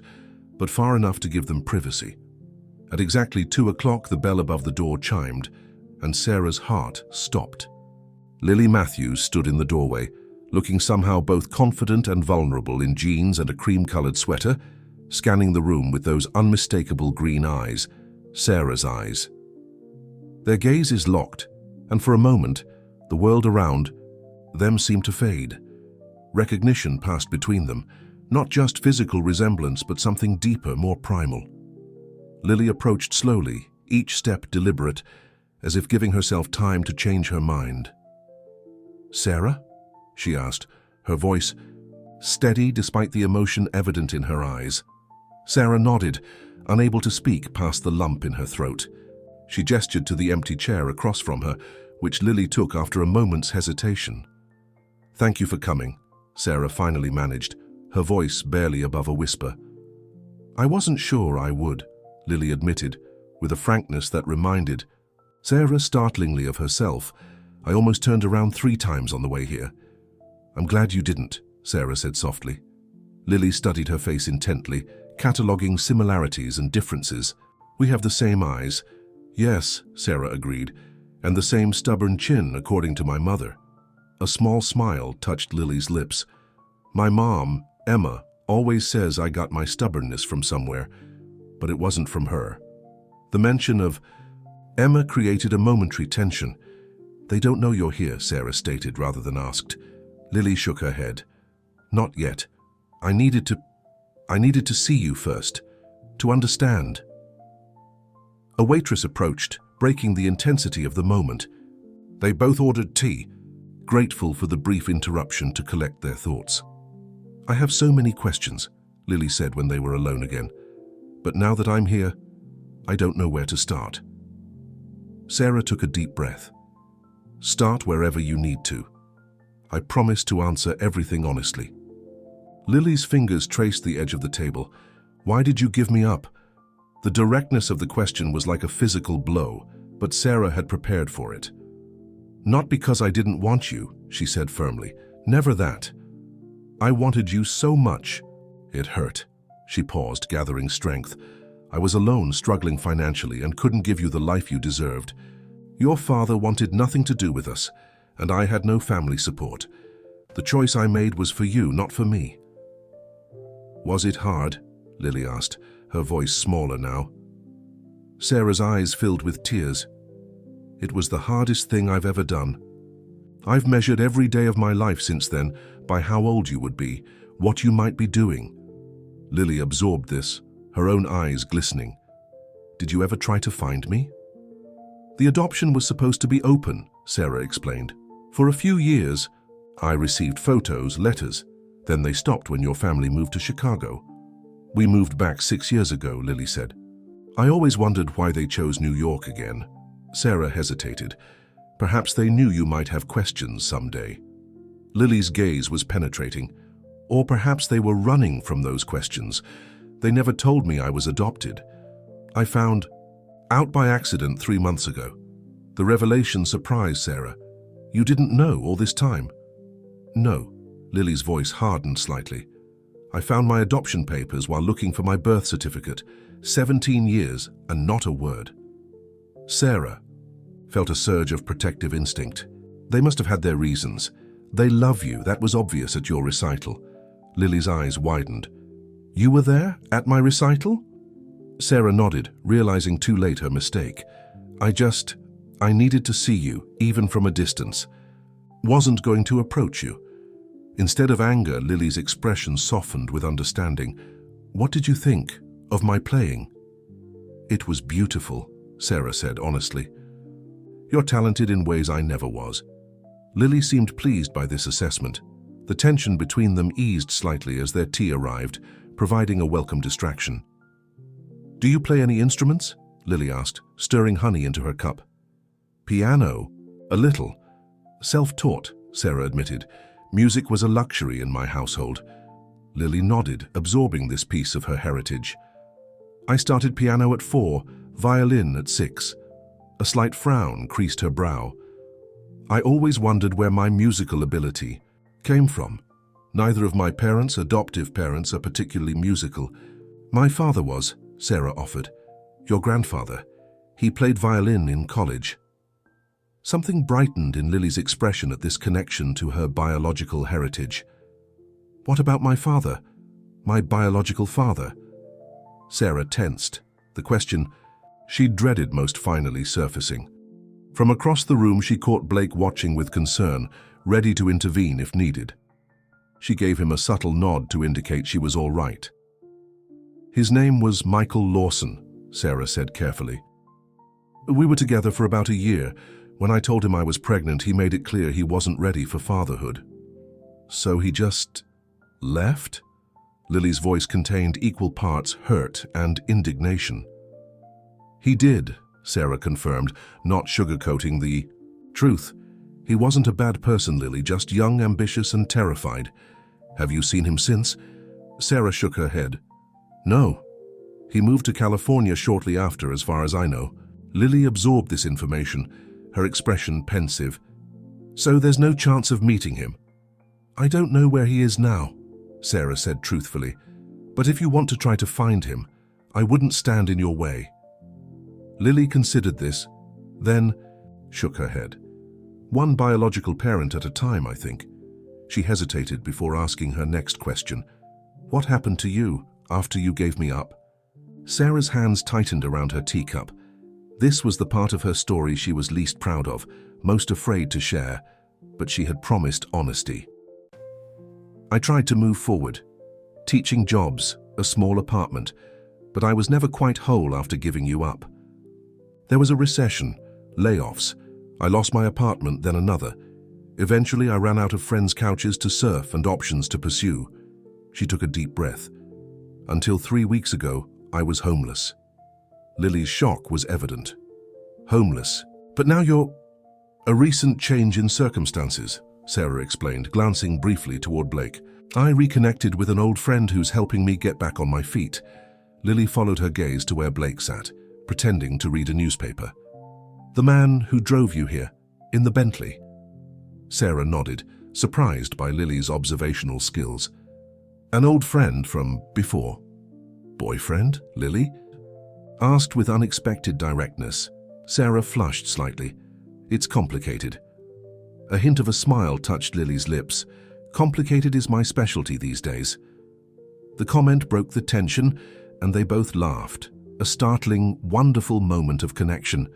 but far enough to give them privacy. At exactly 2 o'clock, the bell above the door chimed, and Sarah's heart stopped. Lily Matthews stood in the doorway, looking somehow both confident and vulnerable in jeans and a cream-colored sweater, scanning the room with those unmistakable green eyes, Sarah's eyes. Their gazes locked, and for a moment, the world around them seemed to fade. Recognition passed between them, not just physical resemblance, but something deeper, more primal. Lily approached slowly, each step deliberate, as if giving herself time to change her mind. Sarah? She asked, her voice steady despite the emotion evident in her eyes. Sarah nodded, unable to speak past the lump in her throat. She gestured to the empty chair across from her, which Lily took after a moment's hesitation. Thank you for coming, Sarah finally managed, her voice barely above a whisper. I wasn't sure I would, Lily admitted, with a frankness that reminded Sarah startlingly of herself. I almost turned around 3 times on the way here. I'm glad you didn't, Sarah said softly. Lily studied her face intently, cataloguing similarities and differences. We have the same eyes. Yes, Sarah agreed, and the same stubborn chin, according to my mother. A small smile touched Lily's lips. My mom, Emma, always says I got my stubbornness from somewhere, but it wasn't from her. The mention of Emma created a momentary tension. They don't know you're here, Sarah stated rather than asked. Lily shook her head. Not yet. I needed to see you first, to understand. A waitress approached, breaking the intensity of the moment. They both ordered tea, grateful for the brief interruption to collect their thoughts. I have so many questions, Lily said when they were alone again. But now that I'm here, I don't know where to start. Sarah took a deep breath. Start wherever you need to. I promise to answer everything honestly. Lily's fingers traced the edge of the table. Why did you give me up? The directness of the question was like a physical blow, but Sarah had prepared for it. Not because I didn't want you, she said firmly. Never that. I wanted you so much. It hurt. She paused, gathering strength. I was alone, struggling financially, and couldn't give you the life you deserved. Your father wanted nothing to do with us, and I had no family support. The choice I made was for you, not for me. Was it hard? Lily asked, her voice smaller now. Sarah's eyes filled with tears. It was the hardest thing I've ever done. I've measured every day of my life since then by how old you would be, what you might be doing. Lily absorbed this, her own eyes glistening. Did you ever try to find me? The adoption was supposed to be open, Sarah explained. For a few years, I received photos, letters. Then they stopped when your family moved to Chicago. We moved back 6 years ago, Lily said. I always wondered why they chose New York again. Sarah hesitated. Perhaps they knew you might have questions someday. Lily's gaze was penetrating. Or perhaps they were running from those questions. They never told me I was adopted. I found out by accident 3 months ago. The revelation surprised Sarah. You didn't know all this time? No. Lily's voice hardened slightly. I found my adoption papers while looking for my birth certificate. 17 years and not a word. Sarah felt a surge of protective instinct. They must have had their reasons. They love you, that was obvious at your recital. Lily's eyes widened. You were there, at my recital? Sarah nodded, realizing too late her mistake. I needed to see you, even from a distance. Wasn't going to approach you. Instead of anger, Lily's expression softened with understanding. What did you think of my playing? It was beautiful, Sarah said honestly. You're talented in ways I never was. Lily seemed pleased by this assessment. The tension between them eased slightly as their tea arrived, providing a welcome distraction. Do you play any instruments? Lily asked, stirring honey into her cup. Piano? A little. Self-taught, Sarah admitted. Music was a luxury in my household. Lily nodded, absorbing this piece of her heritage. I started piano at 4, violin at 6. A slight frown creased her brow. I always wondered where my musical ability came from. Neither of my parents, adoptive parents, are particularly musical. My father was, Sarah offered. Your grandfather. He played violin in college. Something brightened in Lily's expression at this connection to her biological heritage. What about my father? My biological father? Sarah tensed. The question she dreaded most finally surfacing. From across the room she caught Blake watching with concern, ready to intervene if needed. She gave him a subtle nod to indicate she was all right. His name was Michael Lawson, Sarah said carefully. We were together for about a year. When I told him I was pregnant, he made it clear he wasn't ready for fatherhood. So he just left? Lily's voice contained equal parts hurt and indignation. He did, Sarah confirmed, not sugarcoating the truth. He wasn't a bad person, Lily, just young, ambitious, and terrified. Have you seen him since? Sarah shook her head. No. He moved to California shortly after, as far as I know. Lily absorbed this information, her expression pensive. So there's no chance of meeting him? I don't know where he is now, Sarah said truthfully. But if you want to try to find him, I wouldn't stand in your way. Lily considered this, then shook her head. One biological parent at a time, I think. She hesitated before asking her next question. What happened to you after you gave me up? Sarah's hands tightened around her teacup. This was the part of her story she was least proud of, most afraid to share, but she had promised honesty. I tried to move forward. Teaching jobs, a small apartment, but I was never quite whole after giving you up. There was a recession, layoffs. I lost my apartment, then another. Eventually, I ran out of friends' couches to surf and options to pursue. She took a deep breath. Until 3 weeks ago, I was homeless. Lily's shock was evident. Homeless. But now you're... A recent change in circumstances, Sarah explained, glancing briefly toward Blake. I reconnected with an old friend who's helping me get back on my feet. Lily followed her gaze to where Blake sat, pretending to read a newspaper. The man who drove you here, in the Bentley. Sarah nodded, surprised by Lily's observational skills. An old friend from before. Boyfriend, Lily? Asked with unexpected directness. Sarah flushed slightly. It's complicated. A hint of a smile touched Lily's lips. Complicated is my specialty these days. The comment broke the tension, and they both laughed. A startling, wonderful moment of connection.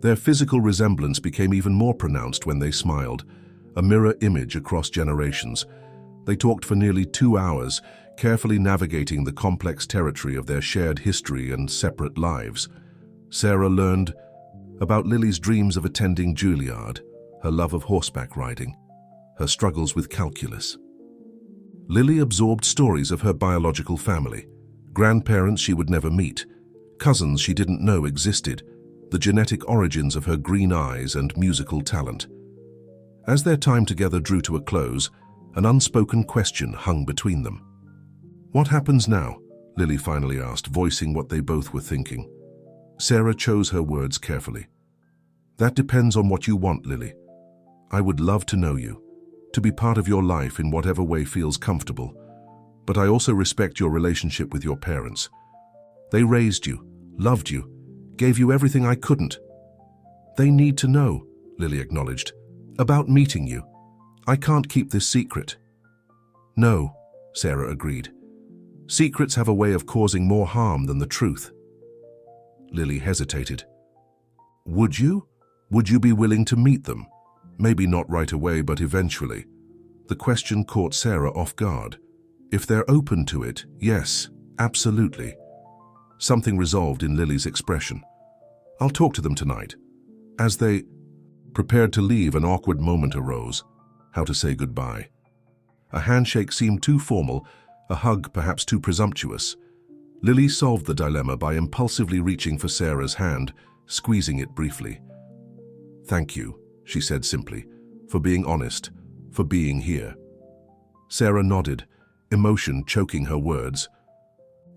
Their physical resemblance became even more pronounced when they smiled, a mirror image across generations. They talked for nearly 2 hours, carefully navigating the complex territory of their shared history and separate lives. Sarah learned about Lily's dreams of attending Juilliard, her love of horseback riding, her struggles with calculus. Lily absorbed stories of her biological family, grandparents she would never meet, cousins she didn't know existed, the genetic origins of her green eyes and musical talent. As their time together drew to a close, an unspoken question hung between them. What happens now? Lily finally asked, voicing what they both were thinking. Sarah chose her words carefully. That depends on what you want, Lily. I would love to know you, to be part of your life in whatever way feels comfortable. But I also respect your relationship with your parents. They raised you, loved you, gave you everything I couldn't. They need to know, Lily acknowledged, about meeting you. I can't keep this secret. No, Sarah agreed. Secrets have a way of causing more harm than the truth. Lily hesitated. Would you? Would you be willing to meet them? Maybe not right away, but eventually. The question caught Sarah off guard. If they're open to it, yes, absolutely. Something resolved in Lily's expression. I'll talk to them tonight. As they prepared to leave, an awkward moment arose. How to say goodbye. A handshake seemed too formal, a hug perhaps too presumptuous. Lily solved the dilemma by impulsively reaching for Sarah's hand, squeezing it briefly. Thank you, she said simply, for being honest, for being here. Sarah nodded, emotion choking her words.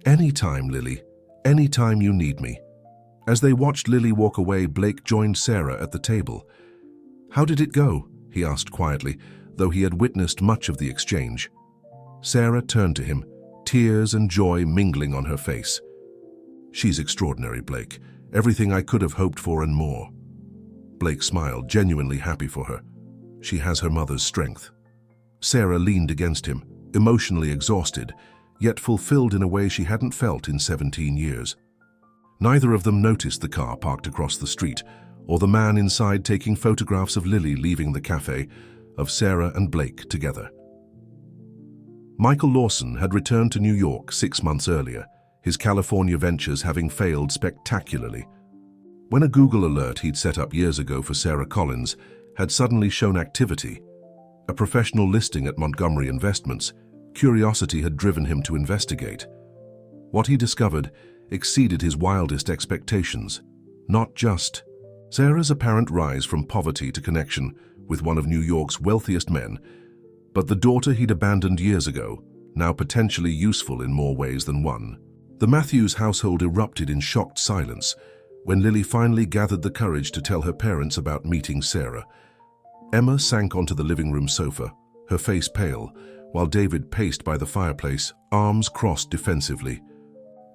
Anytime, Lily, anytime you need me. As they watched Lily walk away, Blake joined Sarah at the table. How did it go? He asked quietly, though he had witnessed much of the exchange. Sarah turned to him, tears and joy mingling on her face. She's extraordinary, Blake. Everything I could have hoped for and more. Blake smiled, genuinely happy for her. She has her mother's strength. Sarah leaned against him, emotionally exhausted, yet fulfilled in a way she hadn't felt in 17 years. Neither of them noticed the car parked across the street, or the man inside taking photographs of Lily leaving the cafe, of Sarah and Blake together. Michael Lawson had returned to New York 6 months earlier, his California ventures having failed spectacularly. When a Google alert he'd set up years ago for Sarah Collins had suddenly shown activity, a professional listing at Montgomery Investments, curiosity had driven him to investigate. What he discovered exceeded his wildest expectations. Not just Sarah's apparent rise from poverty to connection with one of New York's wealthiest men, but the daughter he'd abandoned years ago, now potentially useful in more ways than one. The Matthews household erupted in shocked silence when Lily finally gathered the courage to tell her parents about meeting Sarah. Emma sank onto the living room sofa, her face pale, while David paced by the fireplace, arms crossed defensively.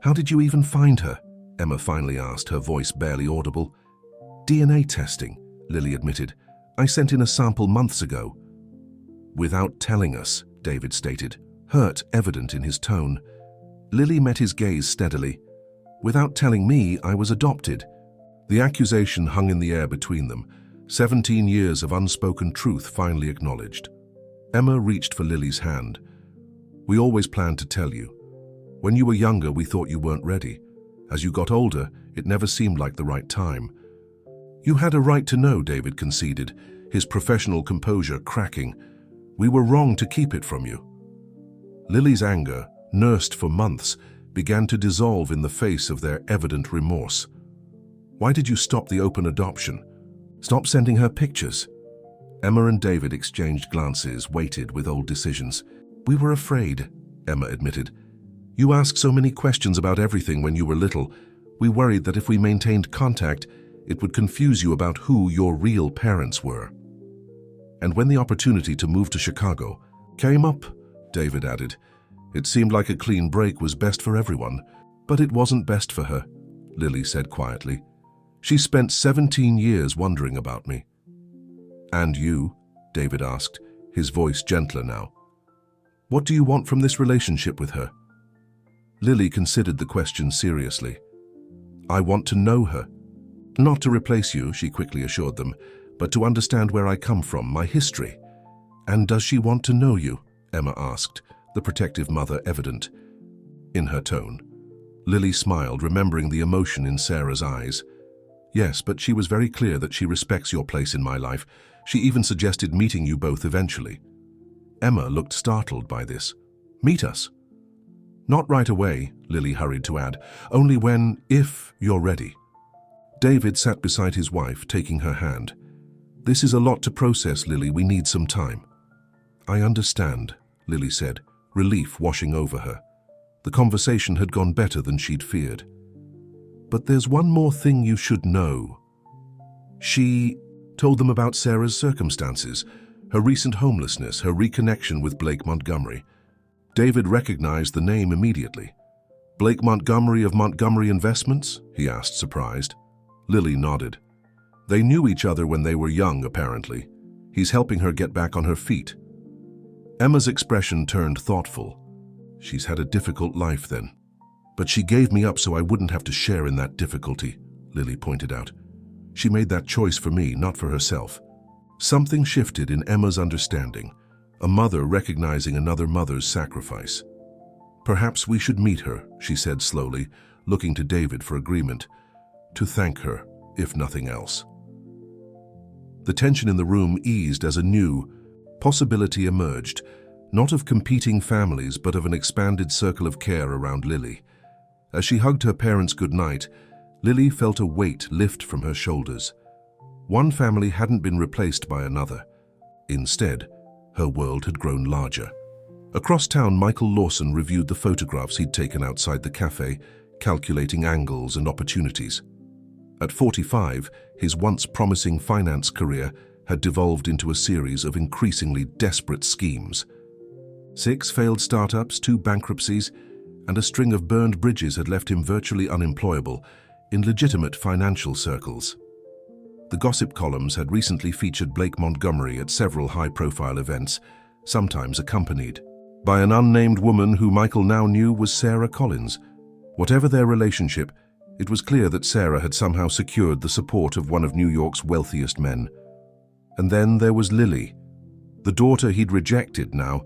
How did you even find her? Emma finally asked, her voice barely audible. DNA testing, Lily admitted. I sent in a sample months ago. Without telling us, David stated, hurt evident in his tone. Lily met his gaze steadily. Without telling me, I was adopted. The accusation hung in the air between them, 17 years of unspoken truth finally acknowledged. Emma reached for Lily's hand. We always planned to tell you. When you were younger, we thought you weren't ready. As you got older, it never seemed like the right time. You had a right to know, David conceded, his professional composure cracking. We were wrong to keep it from you. Lily's anger, nursed for months, began to dissolve in the face of their evident remorse. Why did you stop the open adoption? Stop sending her pictures? Emma and David exchanged glances, weighted with old decisions. We were afraid, Emma admitted. You asked so many questions about everything when you were little. We worried that if we maintained contact, it would confuse you about who your real parents were. And when the opportunity to move to Chicago came up, David added, it seemed like a clean break was best for everyone, but it wasn't best for her, Lily said quietly. She spent 17 years wondering about me. And you? David asked, his voice gentler now. What do you want from this relationship with her? Lily considered the question seriously. I want to know her. Not to replace you, she quickly assured them, but to understand where I come from, my history. And does she want to know you? Emma asked, the protective mother evident in her tone. Lily smiled, remembering the emotion in Sarah's eyes. Yes, but she was very clear that she respects your place in my life. She even suggested meeting you both eventually. Emma looked startled by this. Meet us? Not right away, Lily hurried to add, only when, if you're ready. David sat beside his wife, taking her hand. This is a lot to process, Lily. We need some time. I understand, Lily said, relief washing over her. The conversation had gone better than she'd feared. But there's one more thing you should know. She told them about Sarah's circumstances, her recent homelessness, her reconnection with Blake Montgomery. David recognized the name immediately. "Blake Montgomery of Montgomery Investments?" he asked, surprised. Lily nodded. They knew each other when they were young, apparently. He's helping her get back on her feet. Emma's expression turned thoughtful. She's had a difficult life then. "But she gave me up so I wouldn't have to share in that difficulty," Lily pointed out. "She made that choice for me, not for herself." Something shifted in Emma's understanding, a mother recognizing another mother's sacrifice. "Perhaps we should meet her," she said slowly, looking to David for agreement, "to thank her, if nothing else." The tension in the room eased as a new possibility emerged, not of competing families but of an expanded circle of care around Lily. As she hugged her parents goodnight, Lily felt a weight lift from her shoulders. One family hadn't been replaced by another. Instead, her world had grown larger. Across town, Michael Lawson reviewed the photographs he'd taken outside the cafe, calculating angles and opportunities. At 45, his once promising finance career had devolved into a series of increasingly desperate schemes. 6 failed startups, 2 bankruptcies, and a string of burned bridges had left him virtually unemployable in legitimate financial circles. The gossip columns had recently featured Blake Montgomery at several high-profile events, sometimes accompanied by an unnamed woman who Michael now knew was Sarah Collins. Whatever their relationship, it was clear that Sarah had somehow secured the support of one of New York's wealthiest men. And then there was Lily, the daughter he'd rejected now,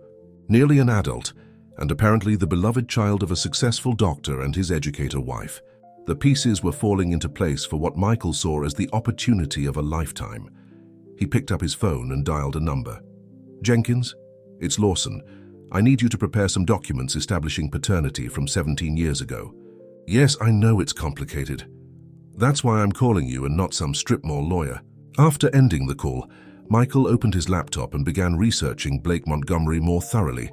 nearly an adult, and apparently the beloved child of a successful doctor and his educator wife. The pieces were falling into place for what Michael saw as the opportunity of a lifetime. He picked up his phone and dialed a number. "Jenkins, it's Lawson. I need you to prepare some documents establishing paternity from 17 years ago." "Yes, I know it's complicated. That's why I'm calling you and not some strip mall lawyer." After ending the call, Michael opened his laptop and began researching Blake Montgomery more thoroughly.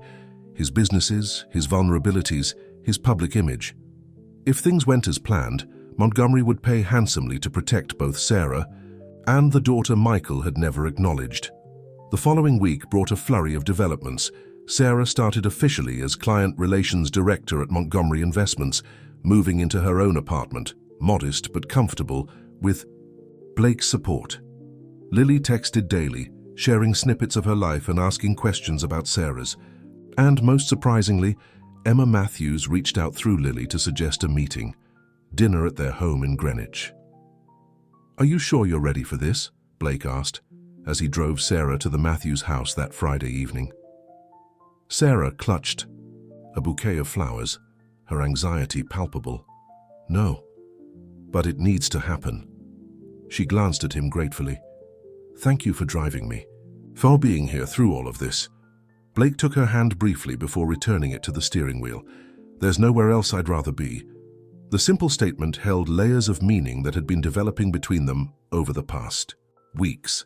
His businesses, his vulnerabilities, his public image. If things went as planned, Montgomery would pay handsomely to protect both Sarah and the daughter Michael had never acknowledged. The following week brought a flurry of developments. Sarah started officially as Client Relations Director at Montgomery Investments, moving into her own apartment, modest but comfortable, with Blake's support. Lily texted daily, sharing snippets of her life and asking questions about Sarah's. And most surprisingly, Emma Matthews reached out through Lily to suggest a meeting, dinner at their home in Greenwich. "Are you sure you're ready for this?" Blake asked, as he drove Sarah to the Matthews house that Friday evening. Sarah clutched a bouquet of flowers, her anxiety palpable. "No, but it needs to happen." She glanced at him gratefully. "Thank you for driving me, for being here through all of this." Blake took her hand briefly before returning it to the steering wheel. "There's nowhere else I'd rather be." The simple statement held layers of meaning that had been developing between them over the past weeks.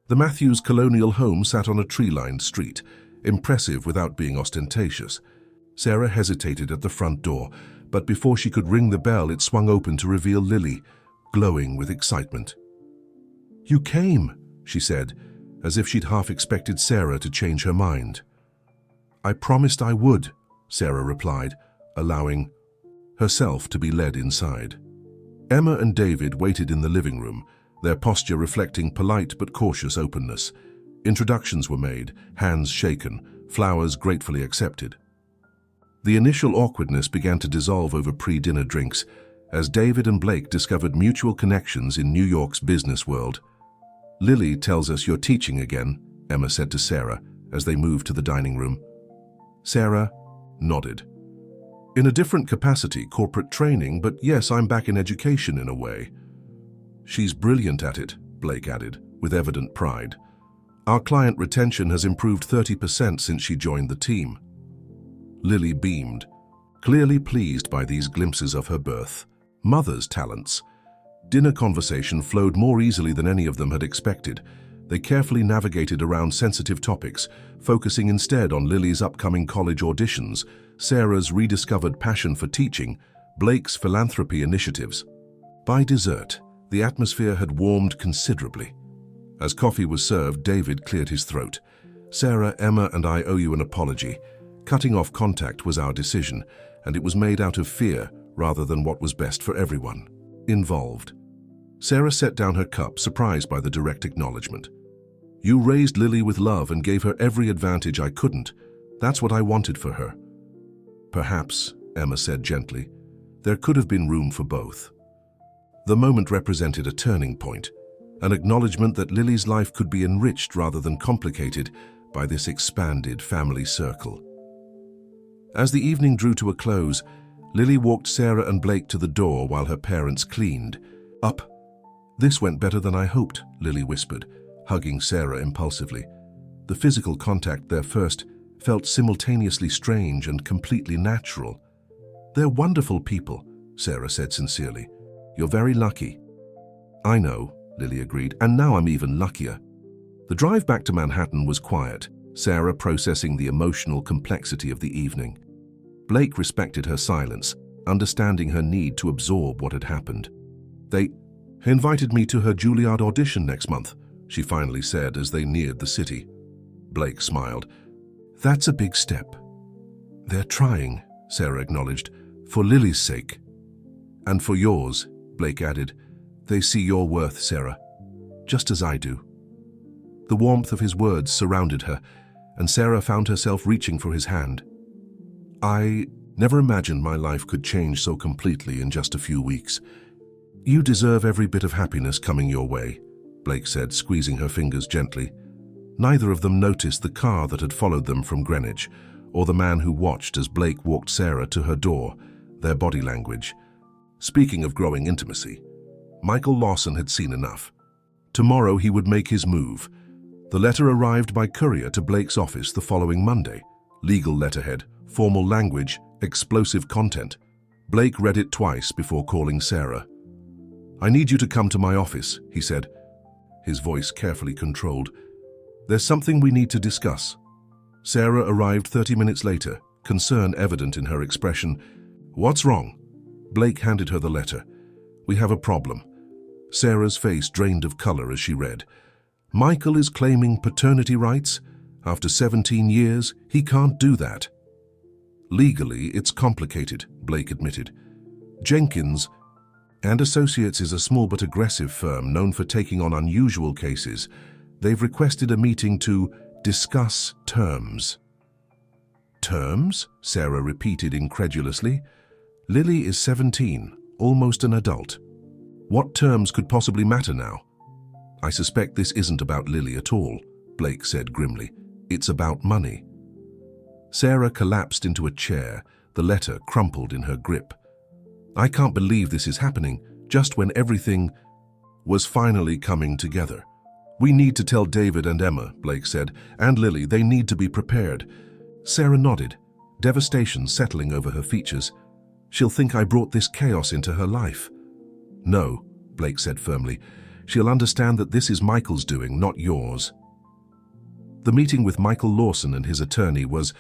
The Matthews colonial home sat on a tree-lined street, impressive without being ostentatious. Sarah hesitated at the front door, but before she could ring the bell, it swung open to reveal Lily, glowing with excitement. "You came," she said, as if she'd half expected Sarah to change her mind. "I promised I would," Sarah replied, allowing herself to be led inside. Emma and David waited in the living room, their posture reflecting polite but cautious openness. Introductions were made, hands shaken, flowers gratefully accepted. The initial awkwardness began to dissolve over pre-dinner drinks as David and Blake discovered mutual connections in New York's business world. "Lily tells us you're teaching again," Emma said to Sarah as they moved to the dining room. Sarah nodded. "In a different capacity, corporate training, but yes, I'm back in education in a way." "She's brilliant at it," Blake added, with evident pride. "Our client retention has improved 30% since she joined the team." Lily beamed, clearly pleased by these glimpses of her birth mother's talents. Dinner conversation flowed more easily than any of them had expected. They carefully navigated around sensitive topics, focusing instead on Lily's upcoming college auditions, Sarah's rediscovered passion for teaching, Blake's philanthropy initiatives. By dessert, The atmosphere had warmed considerably. As coffee was served, David cleared his throat. "Sarah, Emma, and I owe you an apology. Cutting off contact was our decision, and it was made out of fear rather than what was best for everyone involved." Sarah set down her cup, surprised by the direct acknowledgement. "You raised Lily with love and gave her every advantage I couldn't. That's what I wanted for her." "Perhaps," Emma said gently, "there could have been room for both." The moment represented a turning point, an acknowledgement that Lily's life could be enriched rather than complicated by this expanded family circle. As the evening drew to a close, Lily walked Sarah and Blake to the door while her parents cleaned. "Up." "This went better than I hoped," Lily whispered, hugging Sarah impulsively. The physical contact there first felt simultaneously strange and completely natural. "They're wonderful people," Sarah said sincerely. "You're very lucky." "I know," Lily agreed, "and now I'm even luckier." The drive back to Manhattan was quiet, Sarah processing the emotional complexity of the evening. Blake respected her silence, understanding her need to absorb what had happened. "They invited me to her Juilliard audition next month," she finally said as they neared the city. Blake smiled. "That's a big step." "They're trying," Sarah acknowledged, "for Lily's sake." "And for yours," Blake added. "They see your worth, Sarah, just as I do." The warmth of his words surrounded her, and Sarah found herself reaching for his hand. "I never imagined my life could change so completely in just a few weeks. You deserve every bit of happiness coming your way," Blake said, squeezing her fingers gently. Neither of them noticed the car that had followed them from Greenwich, or the man who watched as Blake walked Sarah to her door, their body language. Speaking of growing intimacy, Michael Lawson had seen enough. Tomorrow he would make his move. The letter arrived by courier to Blake's office the following Monday. Legal letterhead, formal language, explosive content. Blake read it twice before calling Sarah. "I need you to come to my office," he said, his voice carefully controlled. "There's something we need to discuss." Sarah arrived 30 minutes later, concern evident in her expression. "What's wrong?" Blake handed her the letter. "We have a problem." Sarah's face drained of color as she read. "Michael is claiming paternity rights. After 17 years, he can't do that." "Legally, it's complicated," Blake admitted. "Jenkins and Associates is a small but aggressive firm known for taking on unusual cases. They've requested a meeting to discuss terms." "Terms?" Sarah repeated incredulously. "Lily is 17, almost an adult. What terms could possibly matter now?" "I suspect this isn't about Lily at all," Blake said grimly. "It's about money." Sarah collapsed into a chair, the letter crumpled in her grip. "I can't believe this is happening, just when everything was finally coming together. We need to tell David and Emma," Blake said, "and Lily. They need to be prepared." Sarah nodded, devastation settling over her features. "She'll think I brought this chaos into her life." "No," Blake said firmly. "She'll understand that this is Michael's doing, not yours." The meeting with Michael Lawson and his attorney was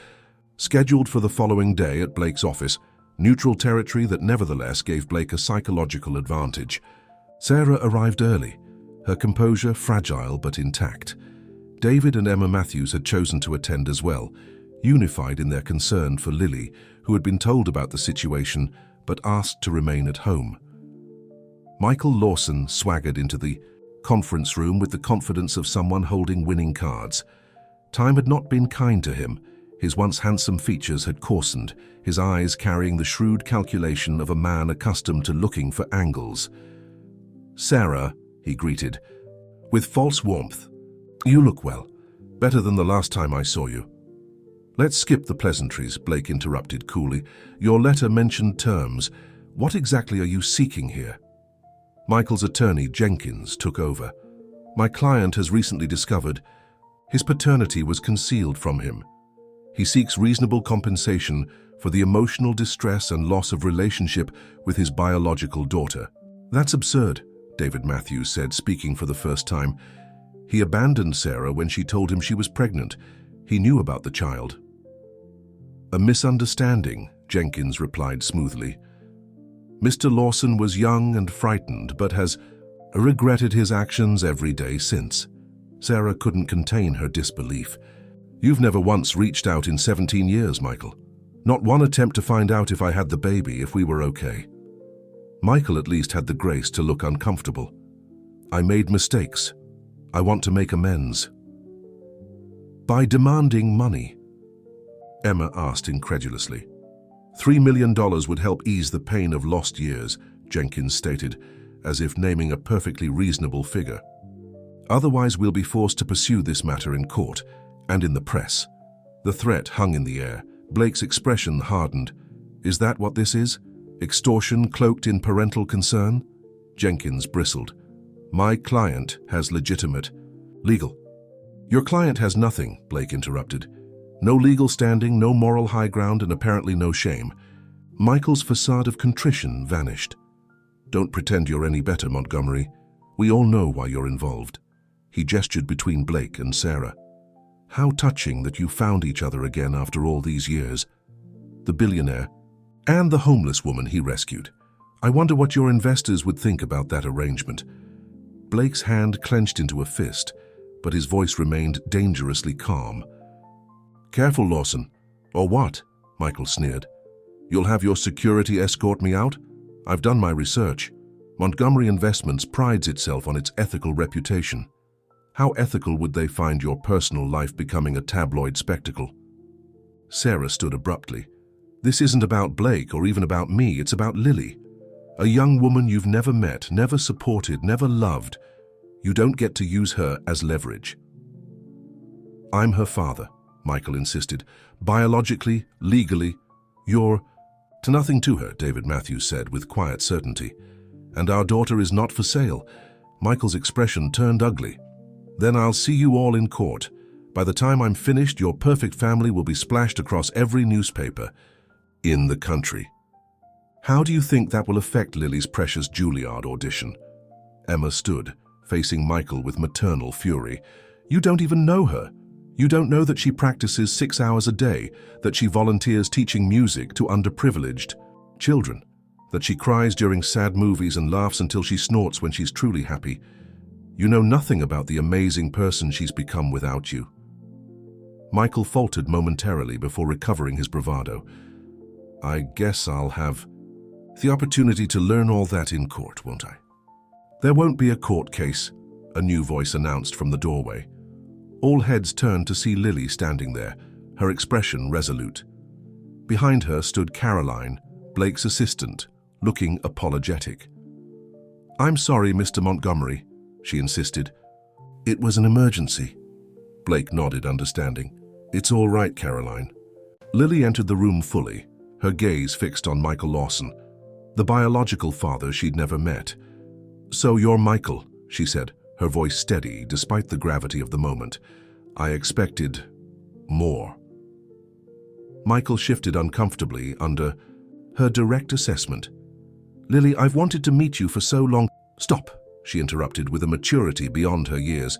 scheduled for the following day at Blake's office, neutral territory that nevertheless gave Blake a psychological advantage. Sarah arrived early, her composure fragile but intact. David and Emma Matthews had chosen to attend as well, unified in their concern for Lily, who had been told about the situation but asked to remain at home. Michael Lawson swaggered into the conference room with the confidence of someone holding winning cards. Time had not been kind to him. His once handsome features had coarsened, his eyes carrying the shrewd calculation of a man accustomed to looking for angles. "Sarah," he greeted, with false warmth. "You look well, better than the last time I saw you." "Let's skip the pleasantries," Blake interrupted coolly. "Your letter mentioned terms. What exactly are you seeking here?" Michael's attorney, Jenkins, took over. "My client has recently discovered his paternity was concealed from him. He seeks reasonable compensation for the emotional distress and loss of relationship with his biological daughter." "That's absurd," David Matthews said, speaking for the first time. "He abandoned Sarah when she told him she was pregnant. He knew about the child." "A misunderstanding," Jenkins replied smoothly. "Mr. Lawson was young and frightened, but has regretted his actions every day since. Sarah couldn't contain her disbelief. You've never once reached out in 17 years, Michael. Not one attempt to find out if I had the baby, if we were okay. Michael at least had the grace to look uncomfortable. I made mistakes. I want to make amends. By demanding money? Emma asked incredulously. $3 million would help ease the pain of lost years, Jenkins stated, as if naming a perfectly reasonable figure. Otherwise, we'll be forced to pursue this matter in court and in the press. The threat hung in the air. Blake's expression hardened. Is that what this is? Extortion cloaked in parental concern? Jenkins bristled. My client has legitimate, legal. Your client has nothing, Blake interrupted. No legal standing, no moral high ground, and apparently no shame. Michael's facade of contrition vanished. Don't pretend you're any better, Montgomery. We all know why you're involved. He gestured between Blake and Sarah. How touching that you found each other again after all these years. The billionaire and the homeless woman he rescued. I wonder what your investors would think about that arrangement. Blake's hand clenched into a fist, but his voice remained dangerously calm. Careful, Lawson. Or what? Michael sneered. You'll have your security escort me out? I've done my research. Montgomery Investments prides itself on its ethical reputation. How ethical would they find your personal life becoming a tabloid spectacle? Sarah stood abruptly. This isn't about Blake or even about me, it's about Lily. A young woman you've never met, never supported, never loved. You don't get to use her as leverage. I'm her father, Michael insisted. Biologically, legally, you're to nothing to her, David Matthews said with quiet certainty. And our daughter is not for sale. Michael's expression turned ugly. Then I'll see you all in court. By the time I'm finished, your perfect family will be splashed across every newspaper in the country. How do you think that will affect Lily's precious Juilliard audition? Emma stood, facing Michael with maternal fury. You don't even know her. You don't know that she practices 6 hours a day, that she volunteers teaching music to underprivileged children, that she cries during sad movies and laughs until she snorts when she's truly happy. You know nothing about the amazing person she's become without you. Michael faltered momentarily before recovering his bravado. I guess I'll have the opportunity to learn all that in court, won't I? There won't be a court case, a new voice announced from the doorway. All heads turned to see Lily standing there, her expression resolute. Behind her stood Caroline, Blake's assistant, looking apologetic. I'm sorry, Mr. Montgomery, she insisted. It was an emergency. Blake nodded, understanding. It's all right, Caroline. Lily entered the room fully, her gaze fixed on Michael Lawson, the biological father she'd never met. So you're Michael, she said, her voice steady despite the gravity of the moment. I expected more. Michael shifted uncomfortably under her direct assessment. Lily, I've wanted to meet you for so long. Stop, she interrupted with a maturity beyond her years.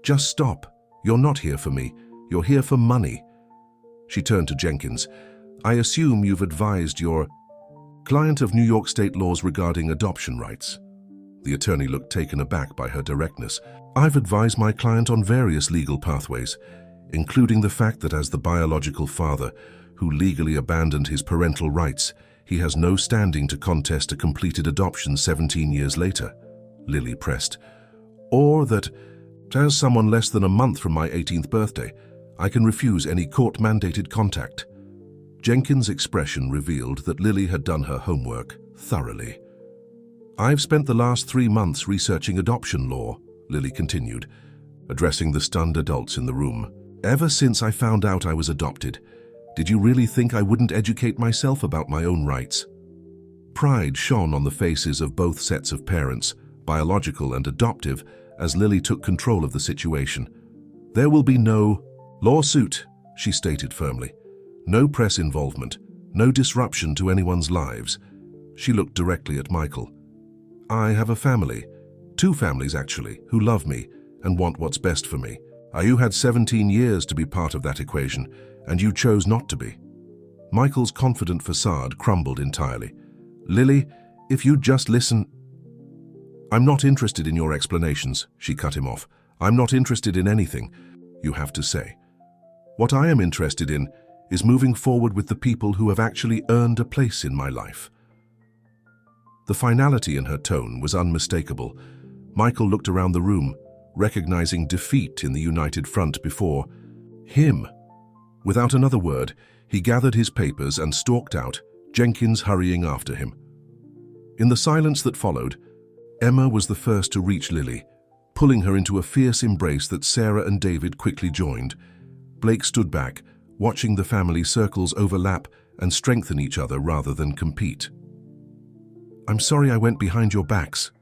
Just stop. You're not here for me. You're here for money. She turned to Jenkins. I assume you've advised your client of New York state laws regarding adoption rights. The attorney looked taken aback by her directness. I've advised my client on various legal pathways, including the fact that as the biological father who legally abandoned his parental rights, he has no standing to contest a completed adoption 17 years later, Lily pressed. Or that, as someone less than a month from my 18th birthday, I can refuse any court-mandated contact. Jenkins' expression revealed that Lily had done her homework thoroughly. I've spent the last 3 months researching adoption law, Lily continued, addressing the stunned adults in the room. Ever since I found out I was adopted, did you really think I wouldn't educate myself about my own rights? Pride shone on the faces of both sets of parents, biological and adoptive, as Lily took control of the situation. There will be no lawsuit, she stated firmly. No press involvement, no disruption to anyone's lives. She looked directly at Michael. I have a family, 2 families actually, who love me and want what's best for me. You had 17 years to be part of that equation, and you chose not to be. Michael's confident facade crumbled entirely. Lily, if you'd just listen... "I'm not interested in your explanations," she cut him off. "I'm not interested in anything you have to say. What I am interested in is moving forward with the people who have actually earned a place in my life." The finality in her tone was unmistakable. Michael looked around the room, recognizing defeat in the united front before him. Without another word, he gathered his papers and stalked out, Jenkins hurrying after him. In the silence that followed, Emma was the first to reach Lily, pulling her into a fierce embrace that Sarah and David quickly joined. Blake stood back, watching the family circles overlap and strengthen each other rather than compete. "I'm sorry I went behind your backs,"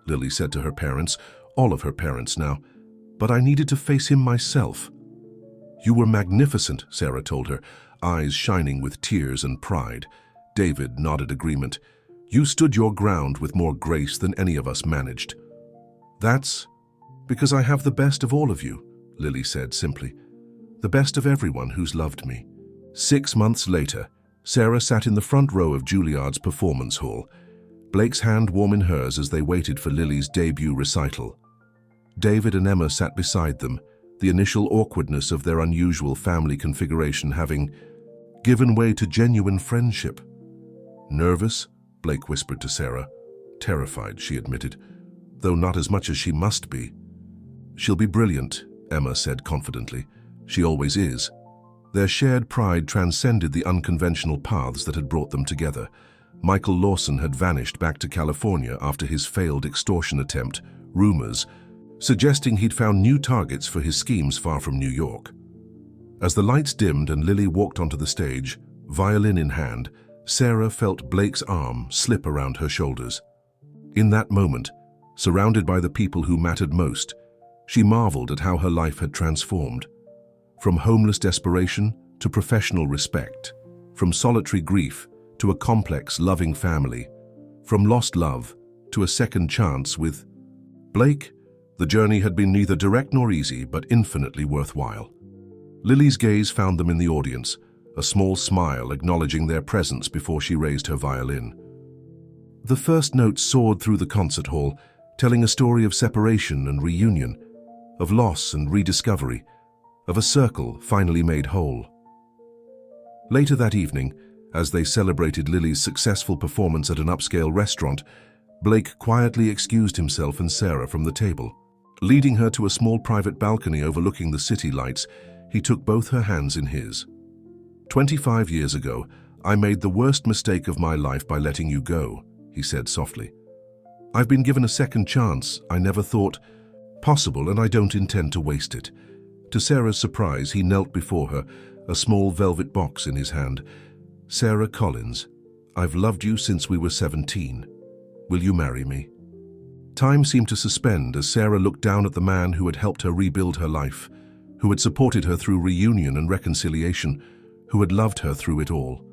Lily said to her parents, all of her parents now, "but I needed to face him myself." "You were magnificent," Sarah told her, eyes shining with tears and pride. David nodded agreement. "You stood your ground with more grace than any of us managed." "That's because I have the best of all of you," Lily said simply. "The best of everyone who's loved me." 6 months later, Sarah sat in the front row of Juilliard's performance hall, Blake's hand warm in hers as they waited for Lily's debut recital. David and Emma sat beside them, the initial awkwardness of their unusual family configuration having given way to genuine friendship. "Nervous?" Blake whispered to Sarah. "Terrified," she admitted, "though not as much as she must be." "She'll be brilliant," Emma said confidently. "She always is." Their shared pride transcended the unconventional paths that had brought them together. Michael Lawson had vanished back to California after his failed extortion attempt, rumors suggesting he'd found new targets for his schemes far from New York. As the lights dimmed and Lily walked onto the stage, violin in hand, Sarah felt Blake's arm slip around her shoulders. In that moment, surrounded by the people who mattered most, she marveled at how her life had transformed. From homeless desperation to professional respect, from solitary grief to a complex, loving family, from lost love to a second chance with Blake, the journey had been neither direct nor easy, but infinitely worthwhile. Lily's gaze found them in the audience, a small smile acknowledging their presence before she raised her violin. The first note soared through the concert hall, telling a story of separation and reunion, of loss and rediscovery, of a circle finally made whole. Later that evening, as they celebrated Lily's successful performance at an upscale restaurant, Blake quietly excused himself and Sarah from the table. Leading her to a small private balcony overlooking the city lights, he took both her hands in his. 25 years ago, I made the worst mistake of my life by letting you go," he said softly. "I've been given a second chance I never thought possible, and I don't intend to waste it." To Sarah's surprise, he knelt before her, a small velvet box in his hand. "Sarah Collins, I've loved you since we were 17. Will you marry me?" Time seemed to suspend as Sarah looked down at the man who had helped her rebuild her life, who had supported her through reunion and reconciliation, who had loved her through it all.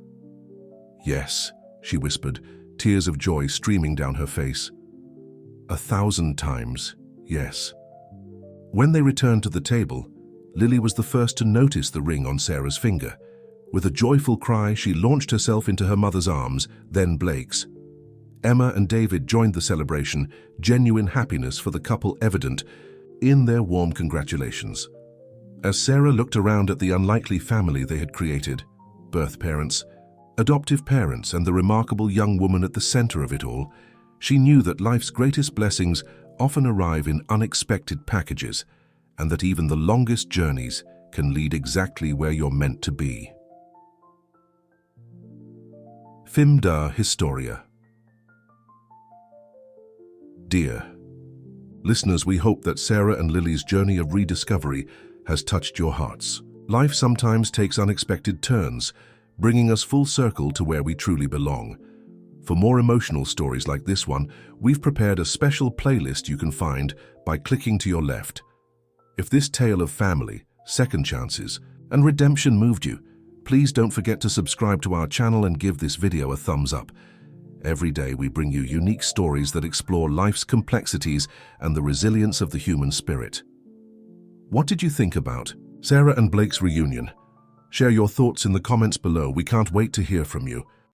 "Yes," she whispered, tears of joy streaming down her face. 1,000 times, yes. When they returned to the table, Lily was the first to notice the ring on Sarah's finger. With a joyful cry, she launched herself into her mother's arms, then Blake's. Emma and David joined the celebration, genuine happiness for the couple evident in their warm congratulations. As Sarah looked around at the unlikely family they had created, birth parents, adoptive parents, and the remarkable young woman at the center of it all, she knew that life's greatest blessings often arrive in unexpected packages, and that even the longest journeys can lead exactly where you're meant to be. Fim da Historia. Dear listeners, we hope that Sarah and Lily's journey of rediscovery has touched your hearts. Life sometimes takes unexpected turns, bringing us full circle to where we truly belong. For more emotional stories like this one, we've prepared a special playlist you can find by clicking to your left. If this tale of family, second chances, and redemption moved you, please don't forget to subscribe to our channel and give this video a thumbs up. Every day we bring you unique stories that explore life's complexities and the resilience of the human spirit. What did you think about Sarah and Blake's reunion? Share your thoughts in the comments below. We can't wait to hear from you.